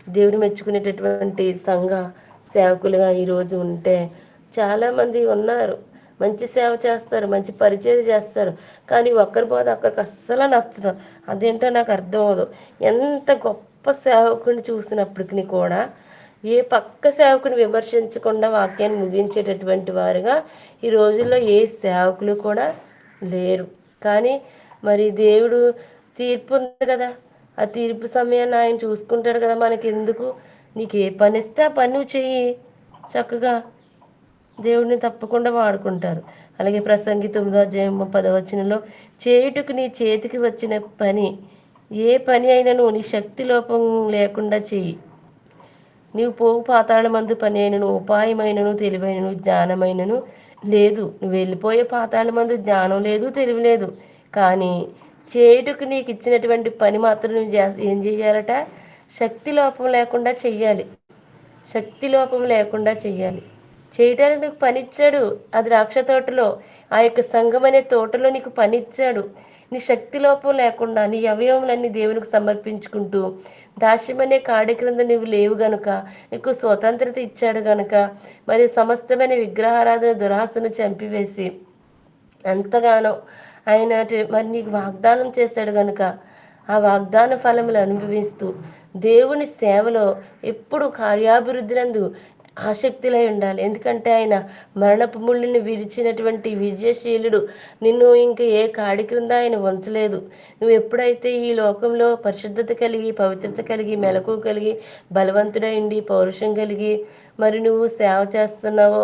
దేవుడు మెచ్చుకునేటటువంటి సంఘ సేవకులుగా ఈరోజు ఉంటే చాలామంది ఉన్నారు. మంచి సేవ చేస్తారు, మంచి పరిచయం చేస్తారు, కానీ ఒక్కరి బోధ ఒక్కరికి అస్సలు నచ్చదు. అదేంటో నాకు అర్థం అవ్వదు. ఎంత గొప్ప సేవకుని చూసినప్పటికీ కూడా ఏ పక్క సేవకుని విమర్శించకుండా వాక్యాన్ని ముగించేటటువంటి వారుగా ఈ రోజుల్లో ఏ సేవకులు కూడా లేరు. కానీ మరి దేవుడు తీర్పు ఉంది కదా, ఆ తీర్పు సమయాన్ని ఆయన చూసుకుంటాడు కదా. మనకి ఎందుకు, నీకు ఏ పని ఇస్తే ఆ పని నువ్వు చెయ్యి. చక్కగా దేవుడిని తప్పకుండా వాడుకుంటారు. అలాగే ప్రసంగి 9వ అధ్యాయం 10వ వచనంలో చేయుటకు నీ చేతికి వచ్చిన పని, ఏ పని అయినను నీ శక్తి లోపం లేకుండా చెయ్యి. నీవు పోవు పాతాళమందు పని అయినను, ఉపాయమైనను, తెలివైనను, జ్ఞానమైనను లేదు. నువ్వు వెళ్ళిపోయే పాతాళమందు జ్ఞానం లేదు, తెలివి లేదు. కానీ చేయుటకు నీకు ఇచ్చినటువంటి పని మాత్రం నువ్వు ఏం చేయాలట, శక్తి లోపం లేకుండా చెయ్యాలి. శక్తి లోపం లేకుండా చెయ్యాలి. చేయటానికి నీకు పని ఇచ్చాడు. అది ద్రాక్ష తోటలో, ఆ యొక్క సంఘం అనే తోటలో నీకు పని ఇచ్చాడు. నీ శక్తి లోపం లేకుండా నీ అవయవములన్నీ దేవునికి సమర్పించుకుంటూ దాస్యం అనే కాడి క్రింద నువ్వు లేవు గనుక, నీకు స్వతంత్రత ఇచ్చాడు గనుక మరి సమస్తమైన విగ్రహారాధన దురాశను చంపివేసి ఎంతగానో ఆయన మరి నీకు వాగ్దానం చేశాడు కనుక ఆ వాగ్దాన ఫలములు అనుభవిస్తూ దేవుని సేవలో ఎప్పుడు కార్యాభివృద్ధి నందు ఆసక్తులై ఉండాలి. ఎందుకంటే ఆయన మరణపు ముళ్ళని విరిచినటువంటి విజయశీలుడు. నిన్ను ఇంక ఏ కాడి క్రింద ఆయన ఉంచలేదు. నువ్వు ఎప్పుడైతే ఈ లోకంలో పరిశుద్ధత కలిగి, పవిత్రత కలిగి, మెలకు కలిగి, బలవంతుడైండి, పౌరుషం కలిగి మరి నువ్వు సేవ చేస్తున్నావో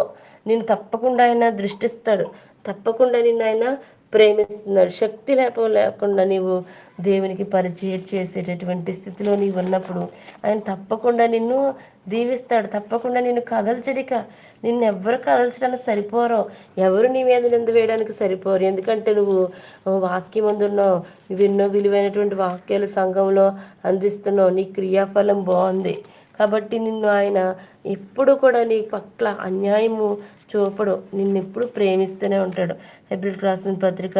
నేను తప్పకుండా ఆయన దృష్టిస్తాడు, తప్పకుండా నిన్ను ఆయన ప్రేమిస్తున్నాడు. శక్తి లేకుండా నీవు దేవునికి పరిచయం చేసేటటువంటి స్థితిలో నీవు ఉన్నప్పుడు ఆయన తప్పకుండా నిన్ను దీవిస్తాడు, తప్పకుండా నిన్ను కదల్చడిక. నిన్ను ఎవరు కదల్చడానికి సరిపోరో, ఎవరు నీ మీద నింద వేయడానికి సరిపోరు. ఎందుకంటే నువ్వు వాక్యం అందున్నావు, నువ్వు ఎన్నో విలువైనటువంటి వాక్యాలు సంఘంలో అందిస్తున్నావు, నీ క్రియాఫలం బాగుంది. కాబట్టి నిన్ను ఆయన ఎప్పుడు కూడా నీ పట్ల అన్యాయము చూపడు, నిన్ను ఎప్పుడు ప్రేమిస్తూనే ఉంటాడు. హెబ్రీయులకు రాసిన పత్రిక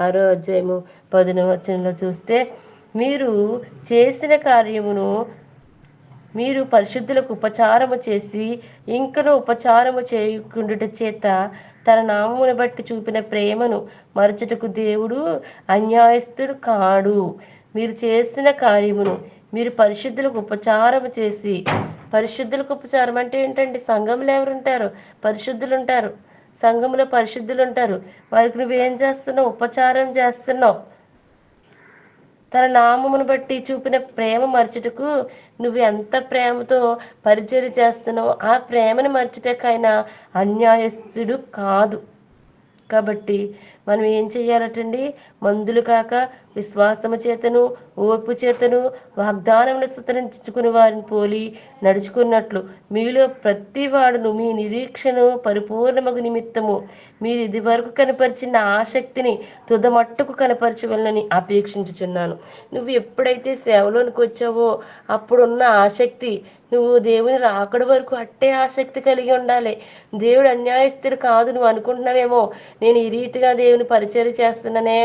6వ అధ్యాయము 10వ వచనంలో చూస్తే, మీరు చేసిన కార్యమును మీరు పరిశుద్ధులకు ఉపచారము చేసి ఇంకనూ ఉపచారము చేయకుండుట చేత తన నామమును బట్టి చూపిన ప్రేమను మరచుటకు దేవుడు అన్యాయస్తుడు కాడు. మీరు చేసిన కార్యమును మీరు పరిశుద్ధులకు ఉపచారం చేసి, పరిశుద్ధులకు ఉపచారం అంటే ఏంటండి? సంఘంలో ఎవరుంటారు? పరిశుద్ధులు ఉంటారు, సంఘంలో పరిశుద్ధులు ఉంటారు. వారికి నువ్వేం చేస్తున్నావు? ఉపచారం చేస్తున్నావు. తన నామమును బట్టి చూపిన ప్రేమ మరచుటకు నువ్వు ఎంత ప్రేమతో పరిచర్య చేస్తున్నావు, ఆ ప్రేమను మరచుటకైనా అన్యాయస్తుడు కాదు. కాబట్టి మనం ఏం చేయాలటండి? మందులు కాక విశ్వాసము చేతను ఓర్పు చేతను వాగ్దానమును స్తుతించుకుని వారిని పోలి నడుచుకున్నట్లు మీలో ప్రతి వాడును మీ నిరీక్షను పరిపూర్ణమగు నిమిత్తము మీరు ఇది వరకు కనపరిచిన ఆసక్తిని తుదమట్టుకు కనపరచవలనని అపేక్షించుచున్నాను. నువ్వు ఎప్పుడైతే సేవలోనికి వచ్చావో అప్పుడున్న ఆసక్తి నువ్వు దేవుని రాకడ వరకు అట్టే ఆసక్తి కలిగి ఉండాలి. దేవుడు అన్యాయస్తుడు కాదు. నువ్వు అనుకుంటున్నావేమో, నేను ఈ రీతిగా దేవుని పరిచర్య చేస్తున్నానే,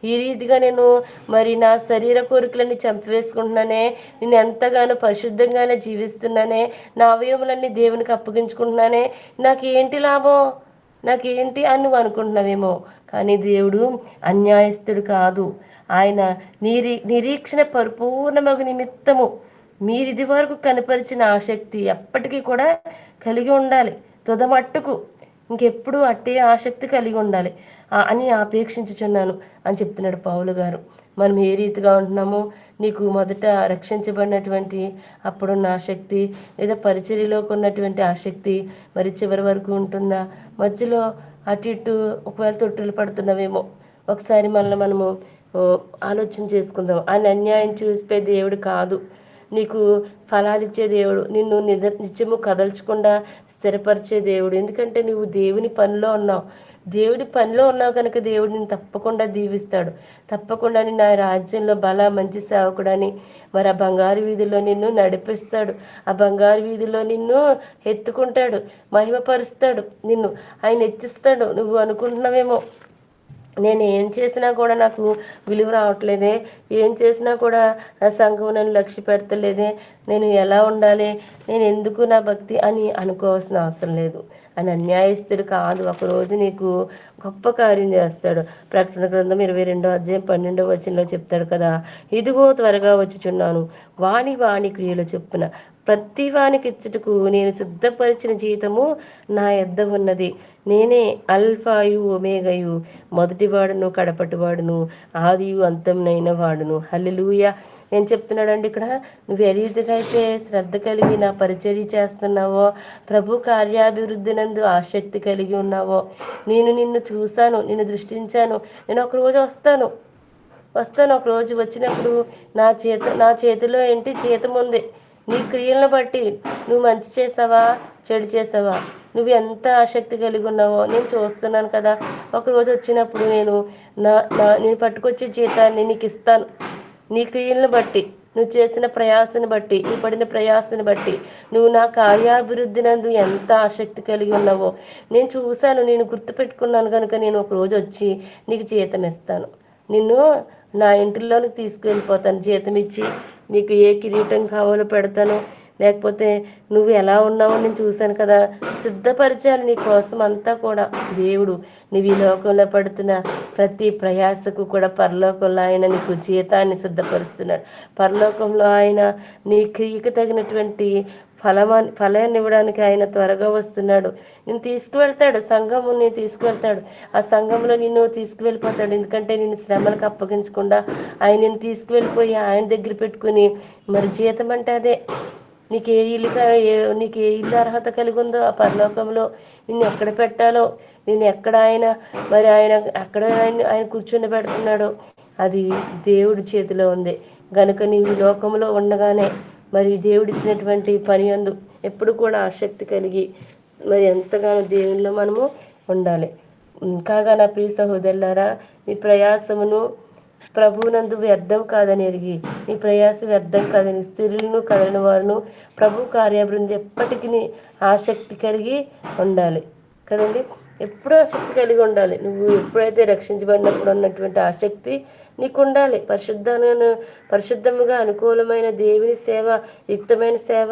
ఈ రీతిగా నేను మరి నా శరీర కోరికలన్నీ చంపివేసుకుంటున్నానే, నేను ఎంతగానో పరిశుద్ధంగానే జీవిస్తున్నానే, నా అవయములన్నీ దేవునికి అప్పగించుకుంటున్నానే, నాకేంటి లాభం, నాకేంటి అని నువ్వు అనుకుంటున్నావేమో. కానీ దేవుడు అన్యాయస్తుడు కాదు. ఆయన నిరీక్షణ పరిపూర్ణమగు నిమిత్తము మీరు ఇది వరకు కనపరిచిన ఆసక్తి ఎప్పటికీ కూడా కలిగి ఉండాలి, తుదమట్టుకు ఇంకెప్పుడు అట్టే ఆసక్తి కలిగి ఉండాలి అని ఆపేక్షించుచున్నాను అని చెప్తున్నాడు పౌలు గారు. మనం ఏ రీతిగా ఉంటున్నామో, నీకు మొదట రక్షించబడినటువంటి అప్పుడున్న ఆసక్తి లేదా పరిచర్యలోకి ఉన్నటువంటి ఆసక్తి మరి చివరి వరకు ఉంటుందా? మధ్యలో అటు ఇటు ఒకవేళ తొట్టులు పడుతున్నావేమో. ఒకసారి మనము ఆలోచన చేసుకుందాం. ఆయన అన్యాయం చూసిపోయే దేవుడు కాదు, నీకు ఫలాలిచ్చే దేవుడు, నిన్ను నిత్యము కదల్చకుండా స్థిరపరిచే దేవుడు. ఎందుకంటే నువ్వు దేవుని పనిలో ఉన్నావు, దేవుడి పనిలో ఉన్నావు కనుక దేవుడు నిన్ను తప్పకుండా దీవిస్తాడు, తప్పకుండా నిన్ను ఆ రాజ్యంలో మంచి సేవకుడని మరి ఆ బంగారు వీధిలో నిన్ను నడిపిస్తాడు, ఆ బంగారు వీధిలో నిన్ను ఎత్తుకుంటాడు, మహిమపరుస్తాడు, నిన్ను ఆయన హెచ్చిస్తాడు. నువ్వు అనుకుంటున్నావేమో, నేను ఏం చేసినా కూడా నాకు విలువ రావట్లేదే, ఏం చేసినా కూడా నా సంఘం నన్ను లక్ష్య పెడతలేదే, నేను ఎలా ఉండాలి, నేను ఎందుకు నా భక్తి అని అనుకోవాల్సిన అవసరం లేదు. అని అన్యాయస్తుడు కాదు. ఒకరోజు నీకు గొప్ప కార్యం చేస్తాడు. ప్రకటన గ్రంథం 22వ అధ్యాయం 12వ వచనంలో చెప్తాడు కదా, ఇదిగో త్వరగా వచ్చుచున్నాను, వాణి క్రియలు చొప్పున ప్రతి వానికి ఇచ్చుటకు నేను సిద్ధపరిచిన జీతము నా యొద్ద ఉన్నది. నేనే అల్ఫాయు ఒమేగయు, మొదటివాడును కడపటివాడును ఆదియు అంతంనైన వాడును. హల్లెలూయా. ఏం చెప్తున్నాడండి ఇక్కడ? నువ్వు ఏ రీతిగా అయితే శ్రద్ధ కలిగి నా పరిచర్య చేస్తున్నావో, ప్రభు కార్యాభివృద్ధి నందు ఆసక్తి కలిగి ఉన్నావో, నేను నిన్ను చూశాను, నిన్ను దృష్టించాను. నేను ఒకరోజు వస్తాను, ఒకరోజు వచ్చినప్పుడు నా చేతిలో ఏంటి? జీతం ఉంది. నీ క్రియలను బట్టి నువ్వు మంచి చేసావా, చెడు చేసావా, నువ్వు ఎంత ఆసక్తి కలిగి ఉన్నావో నేను చూస్తున్నాను కదా. ఒకరోజు వచ్చినప్పుడు నేను పట్టుకొచ్చే జీతాన్ని నీకు ఇస్తాను. నీ క్రియలను బట్టి, నువ్వు చేసిన ప్రయాసను బట్టి, నువ్వు పడిన ప్రయాసను బట్టి, నువ్వు నా కార్యాభివృద్ధి నందు ఎంత ఆసక్తి కలిగి ఉన్నావో నేను చూశాను, నేను గుర్తుపెట్టుకున్నాను కనుక నేను ఒకరోజు వచ్చి నీకు జీతం ఇస్తాను. నిన్ను నా ఇంటిలోనికి తీసుకువెళ్ళిపోతాను, జీతం ఇచ్చి నీకు ఏ కిరీటం కావాలో పెడతాను, లేకపోతే నువ్వు ఎలా ఉన్నావో నేను చూశాను కదా. సిద్ధపరిచాను నీ కోసం అంతా కూడా. దేవుడు నువ్వు ఈ లోకంలో పడుతున్న ప్రతి ప్రయాసకు కూడా పరలోకంలో ఆయన నీకు జీతాన్ని సిద్ధపరుస్తున్నాడు. పరలోకంలో ఆయన నీ క్రియకు తగినటువంటి ఫలాన్ని ఇవ్వడానికి ఆయన త్వరగా వస్తున్నాడు. నిన్ను తీసుకువెళ్తాడు, సంఘముని తీసుకువెళ్తాడు, ఆ సంఘంలో నిన్ను తీసుకువెళ్ళిపోతాడు. ఎందుకంటే నిన్ను శ్రమలకు అప్పగించకుండా ఆయన నిన్ను తీసుకువెళ్ళిపోయి ఆయన దగ్గర పెట్టుకుని, మరి జీతం అంటే అదే, నీకు ఏ ఇల్లు అర్హత కలిగి ఉందో ఆ పరలోకంలో నిన్ను ఎక్కడ పెట్టాలో, నిన్ను ఎక్కడ ఆయన కూర్చుని పెడుతున్నాడో అది దేవుడి చేతిలో ఉంది. గనుక నీవు లోకంలో ఉండగానే మరి దేవుడిచ్చినటువంటి పని యందు ఎప్పుడు కూడా ఆసక్తి కలిగి మరి ఎంతగానో దేవునిలో మనము ఉండాలి. కాగా నా ప్రియ సహోదరులారా, నీ ప్రయాసమును ప్రభువునందు వ్యర్థం కాదని ఎరిగి, నీ ప్రయాస వ్యర్థం కాదని స్త్రీలను కలని వారును ప్రభు కార్యాభివృద్ధి ఎప్పటికీ ఆసక్తి కలిగి ఉండాలి కదండి. ఎప్పుడూ ఆసక్తి కలిగి ఉండాలి. నువ్వు ఎప్పుడైతే రక్షించబడినప్పుడు ఉన్నటువంటి ఆసక్తి నీకు ఉండాలి. పరిశుద్ధముగా అనుకూలమైన దేవుని సేవ, యుక్తమైన సేవ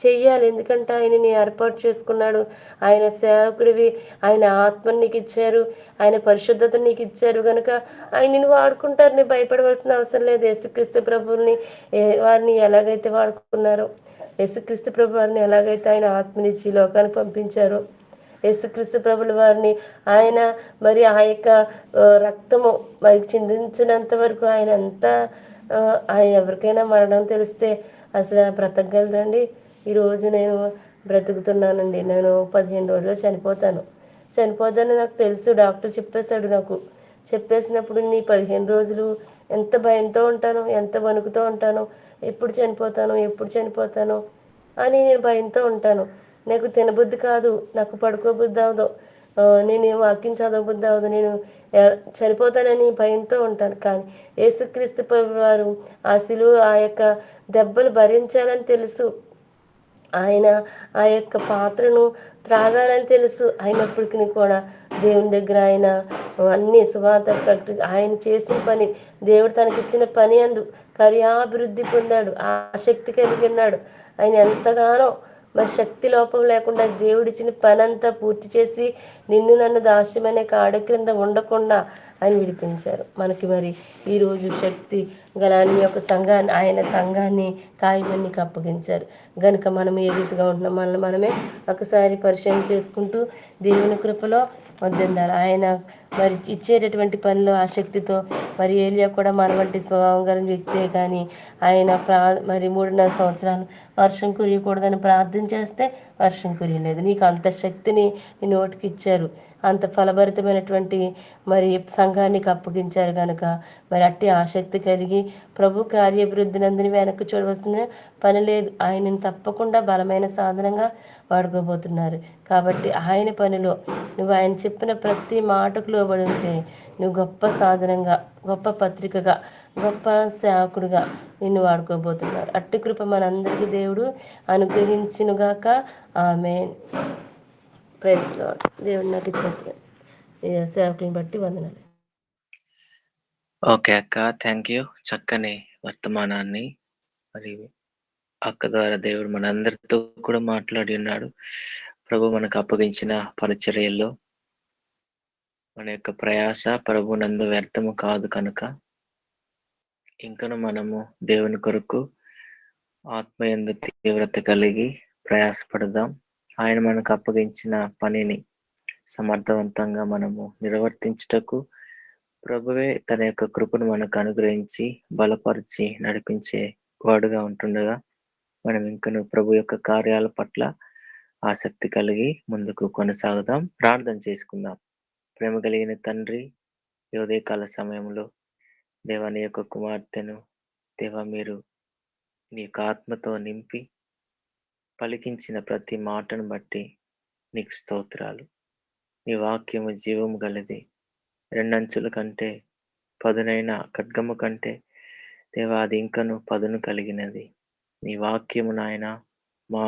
చెయ్యాలి. ఎందుకంటే ఆయనని ఏర్పాటు చేసుకున్నాడు. ఆయన సేవకుడివి, ఆయన ఆత్మని నీకు ఇచ్చారు, ఆయన పరిశుద్ధతను నీకు ఇచ్చారు. కనుక ఆయనని వాడుకుంటారు. నీ భయపడవలసిన అవసరం లేదు. యేసుక్రీస్తు ప్రభువుని వారిని ఎలాగైతే వాడుకున్నారో, యేసుక్రీస్తు ప్రభు వారిని ఎలాగైతే ఆయన ఆత్మనిచ్చి లోకానికి పంపించారో, యేసుక్రీస్తు ప్రభుల వారిని ఆయన మరి ఆ యొక్క రక్తము మరి చిందించినంత వరకు ఆయన అంతా ఆయన ఎవరికైనా మరణం తెలిస్తే అసలు బ్రతకగలదండి. ఈరోజు నేను బ్రతుకుతున్నానండి. నేను 15 రోజుల్లో చనిపోతానని నాకు తెలుసు. డాక్టర్ చెప్పేశాడు నాకు. చెప్పేసినప్పుడు నీ 15 రోజులు ఎంత భయంతో ఉంటాను, ఎంత వణుకుతూ ఉంటాను. ఎప్పుడు చనిపోతాను అని నేను భయంతో ఉంటాను. నాకు తినబుద్ధి కాదు, నాకు పడుకోబుద్ధి అవ్వదు, నేను వాక్యం చదవబుద్ధి అవ్వదు, నేను చనిపోతానని భయంతో ఉంటాను. కానీ యేసుక్రీస్తు వారు ఆ శిలువ ఆ యొక్క దెబ్బలు భరించాలని తెలుసు. ఆయన ఆ యొక్క పాత్రను త్రాగాలని తెలుసు. అయినప్పటికీ కూడా దేవుని దగ్గర ఆయన అన్ని సువార్త ఆయన చేసిన పని, దేవుడు తనకిచ్చిన పని అందు కార్యాభివృద్ధి పొందాడు, ఆసక్తి కలిగి ఉన్నాడు. ఆయన ఎంతగానో మరి శక్తి లోపం లేకుండా దేవుడిచ్చిన పని అంతా పూర్తి చేసి నిన్ను నన్ను దాస్యమనే కాడ క్రింద ఉండకుండా ఆయన విడిపించారు. మనకి మరి ఈరోజు శక్తి గల యొక్క ఆయన సంఘాన్ని కాయమనికి అప్పగించారు. గనుక మనం ఏ రీతిగా ఉంటున్నాం మనమే ఒకసారి పరిశీలన చేసుకుంటూ దేవుని కృపలో వద్దిందాలి. ఆయన మరి ఇచ్చేటటువంటి పనిలో ఆసక్తితో మరి ఏలియా కూడా మన వంటి స్వభావం గల వ్యక్తే. కానీ ఆయన మరి 3.5 సంవత్సరాలు వర్షం కురియకూడదని ప్రార్థన చేస్తే వర్షం కురియలేదు. నీకు అంత శక్తిని నీ నోటికి ఇచ్చారు, అంత ఫలభరితమైనటువంటి మరి సంఘానికి అప్పగించారు. కనుక మరి అట్టి ఆసక్తి కలిగి ప్రభు కార్యాభివృద్ధి నందుని వెనక్కి చూడవలసిన పని లేదు. ఆయనను తప్పకుండా బలమైన సాధనంగా వాడుకోబోతున్నారు. కాబట్టి ఆయన పనిలో నువ్వు ఆయన చెప్పిన ప్రతి మాటకు లోబడి ఉంటే నువ్వు గొప్ప సాధనంగా, గొప్ప పత్రికగా, గొప్ప సేవకుడిగా నిన్ను వాడుకోబోతున్నారు. అట్టి కృప మనందరికీ దేవుడు అనుగ్రహించునుగాక. ఆమేన్. Praise lord. దేవుడు నాకు ఇచ్చేసిన సేవకుని బట్టి వందనాలు. ఓకే అక్క, థ్యాంక్ యూ. చక్కని వర్తమానాన్ని మరి అక్క ద్వారా దేవుడు మనందరితో కూడా మాట్లాడి ఉన్నాడు. ప్రభు మనకు అప్పగించిన పరిచర్యల్లో మన యొక్క ప్రయాస ప్రభు నందు వ్యర్థము కాదు కనుక ఇంకను మనము దేవుని కొరకు ఆత్మయందు తీవ్రత కలిగి ప్రయాసపడదాం. ఆయన మనకు అప్పగించిన పనిని సమర్థవంతంగా మనము నిర్వర్తించుటకు ప్రభువే తన యొక్క కృపను మనకు అనుగ్రహించి బలపరిచి నడిపించే వాడుగా ఉంటుండగా మనం ఇంకను ప్రభు యొక్క కార్యాల పట్ల ఆసక్తి కలిగి ముందుకు కొనసాగుదాం. ప్రార్థన చేసుకుందాం. ప్రేమ కలిగిన తండ్రి, ఈ ఉదయకాల సమయంలో దేవాని యొక్క కుమార్తెను దేవా మీరు నీ యొక్క ఆత్మతో నింపి పలికించిన ప్రతి మాటను బట్టి నీకు స్తోత్రాలు. నీ వాక్యము జీవము గలది, రెండంచుల కంటే పదునైన ఖడ్గము కంటే దేవా అది ఇంకను పదును కలిగినది. నీ వాక్యము నాయన మా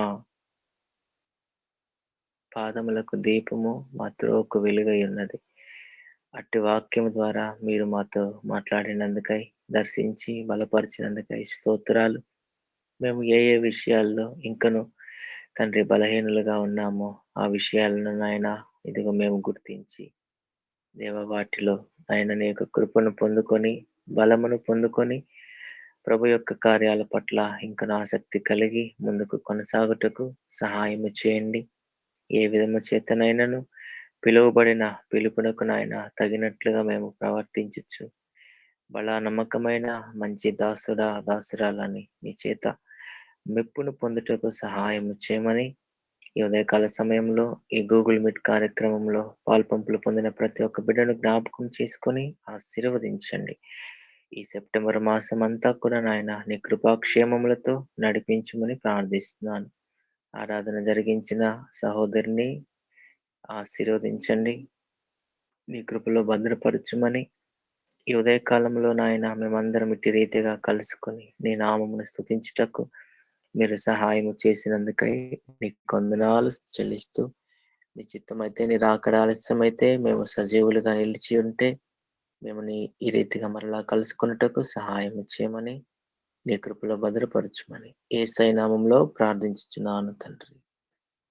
పాదములకు దీపము, మా త్రోవకు వెలుగై ఉన్నది. అట్టి వాక్యము ద్వారా మీరు మాతో మాట్లాడినందుకై, దర్శించి బలపరిచినందుకై స్తోత్రాలు. మేము ఏ ఏ విషయాల్లో ఇంకను తండ్రి బలహీనులుగా ఉన్నామో ఆ విషయాలను నాయన ఇదిగో మేము గుర్తించి దేవ వాటిలో ఆయన నీ యొక్క కృపను పొందుకొని బలమును పొందుకొని ప్రభు యొక్క కార్యాల పట్ల ఇంకను ఆసక్తి కలిగి ముందుకు కొనసాగుటకు సహాయము చేయండి. ఏ విధము చేతనైనను పిలువబడిన పిలుపునకు నాయన తగినట్లుగా మేము ప్రవర్తించచ్చు. బలా నమ్మకమైన మంచి దాసురాలని నీ చేత మెప్పును పొందుటకు సహాయం చేయమని ఈ ఉదయకాల సమయంలో ఈ గూగుల్ మీట్ కార్యక్రమంలో పాల్పంపులు పొందిన ప్రతి ఒక్క బిడ్డను జ్ఞాపకం చేసుకొని ఆశీర్వదించండి. ఈ సెప్టెంబర్ మాసం అంతా కూడా నాయన నీ కృపాక్షేమములతో నడిపించమని ప్రార్థిస్తున్నాను. ఆరాధన జరిగించిన సహోదరిని ఆశీర్వదించండి, నీ కృపలో భద్రపరచుమని ఈ ఉదయకాలంలో నాయన మేమందరం ఇట్టి రీతిగా కలుసుకొని నీ నామమును స్తుతించుటకు మీరు సహాయము చేసినందుకై నీకు వందనాలు చెల్లిస్తూ, నీ చిత్తమైతే నీ రాకడ ఆలస్యమైతే మేము సజీవులుగా నిలిచి ఉంటే మేము ఈ రీతిగా మరలా కలుసుకున్నటకు సహాయం చేయమని నీ కృపలో భద్రపరచుమని యేసయ్య నామములో ప్రార్థించుచున్నాను తండ్రి,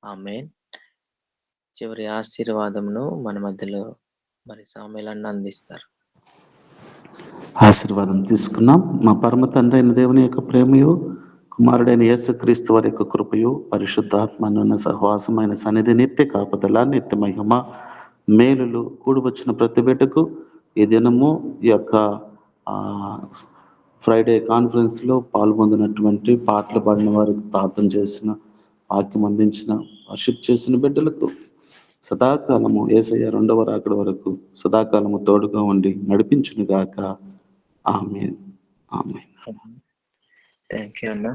ఆమేన్. చివరి ఆశీర్వాదమును మన మధ్యలో మరి సామెలన్న అందిస్తారు. ఆశీర్వాదం తీసుకున్నాం. మా పరమ తండ్రి అయిన దేవుని యొక్క ప్రేమయు, కుమారుడైన యేసుక్రీస్తు వారి యొక్క కృపయు, పరిశుద్ధాత్మనున్న సహవాసమైన సన్నిధి, నిత్య కాపుదల, నిత్య మహిమ, మేలులు కూడి వచ్చిన ప్రతి బిడ్డకు ఈ దినము ఈ యొక్క ఫ్రైడే కాన్ఫరెన్స్లో పాల్గొందినటువంటి పాటలు పాడిన వారికి, ప్రార్థన చేసిన, వాక్యం అందించిన, వర్షిప్ చేసిన బిడ్డలకు సదాకాలము యేసయ్య రెండవ రాకడ వరకు సదాకాలము తోడుగా ఉండి నడిపించును గాక. ఆమేన్. ఆమేన్. థ్యాంక్ యూ అన్న.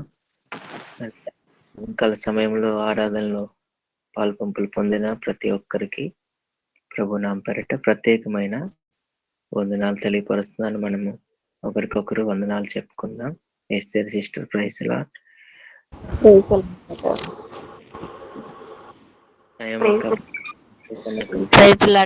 సాయంకాల సమయంలో ఆరాధనలో పాల్పంపులు పొందిన ప్రతి ఒక్కరికి ప్రభు నామ పేరిట ప్రత్యేకమైన వందనాలు తెలియపరుస్తున్నాను. మనము ఒకరికొకరు వందనాలు చెప్పుకుందాం. Esther sister, praise lord. Praise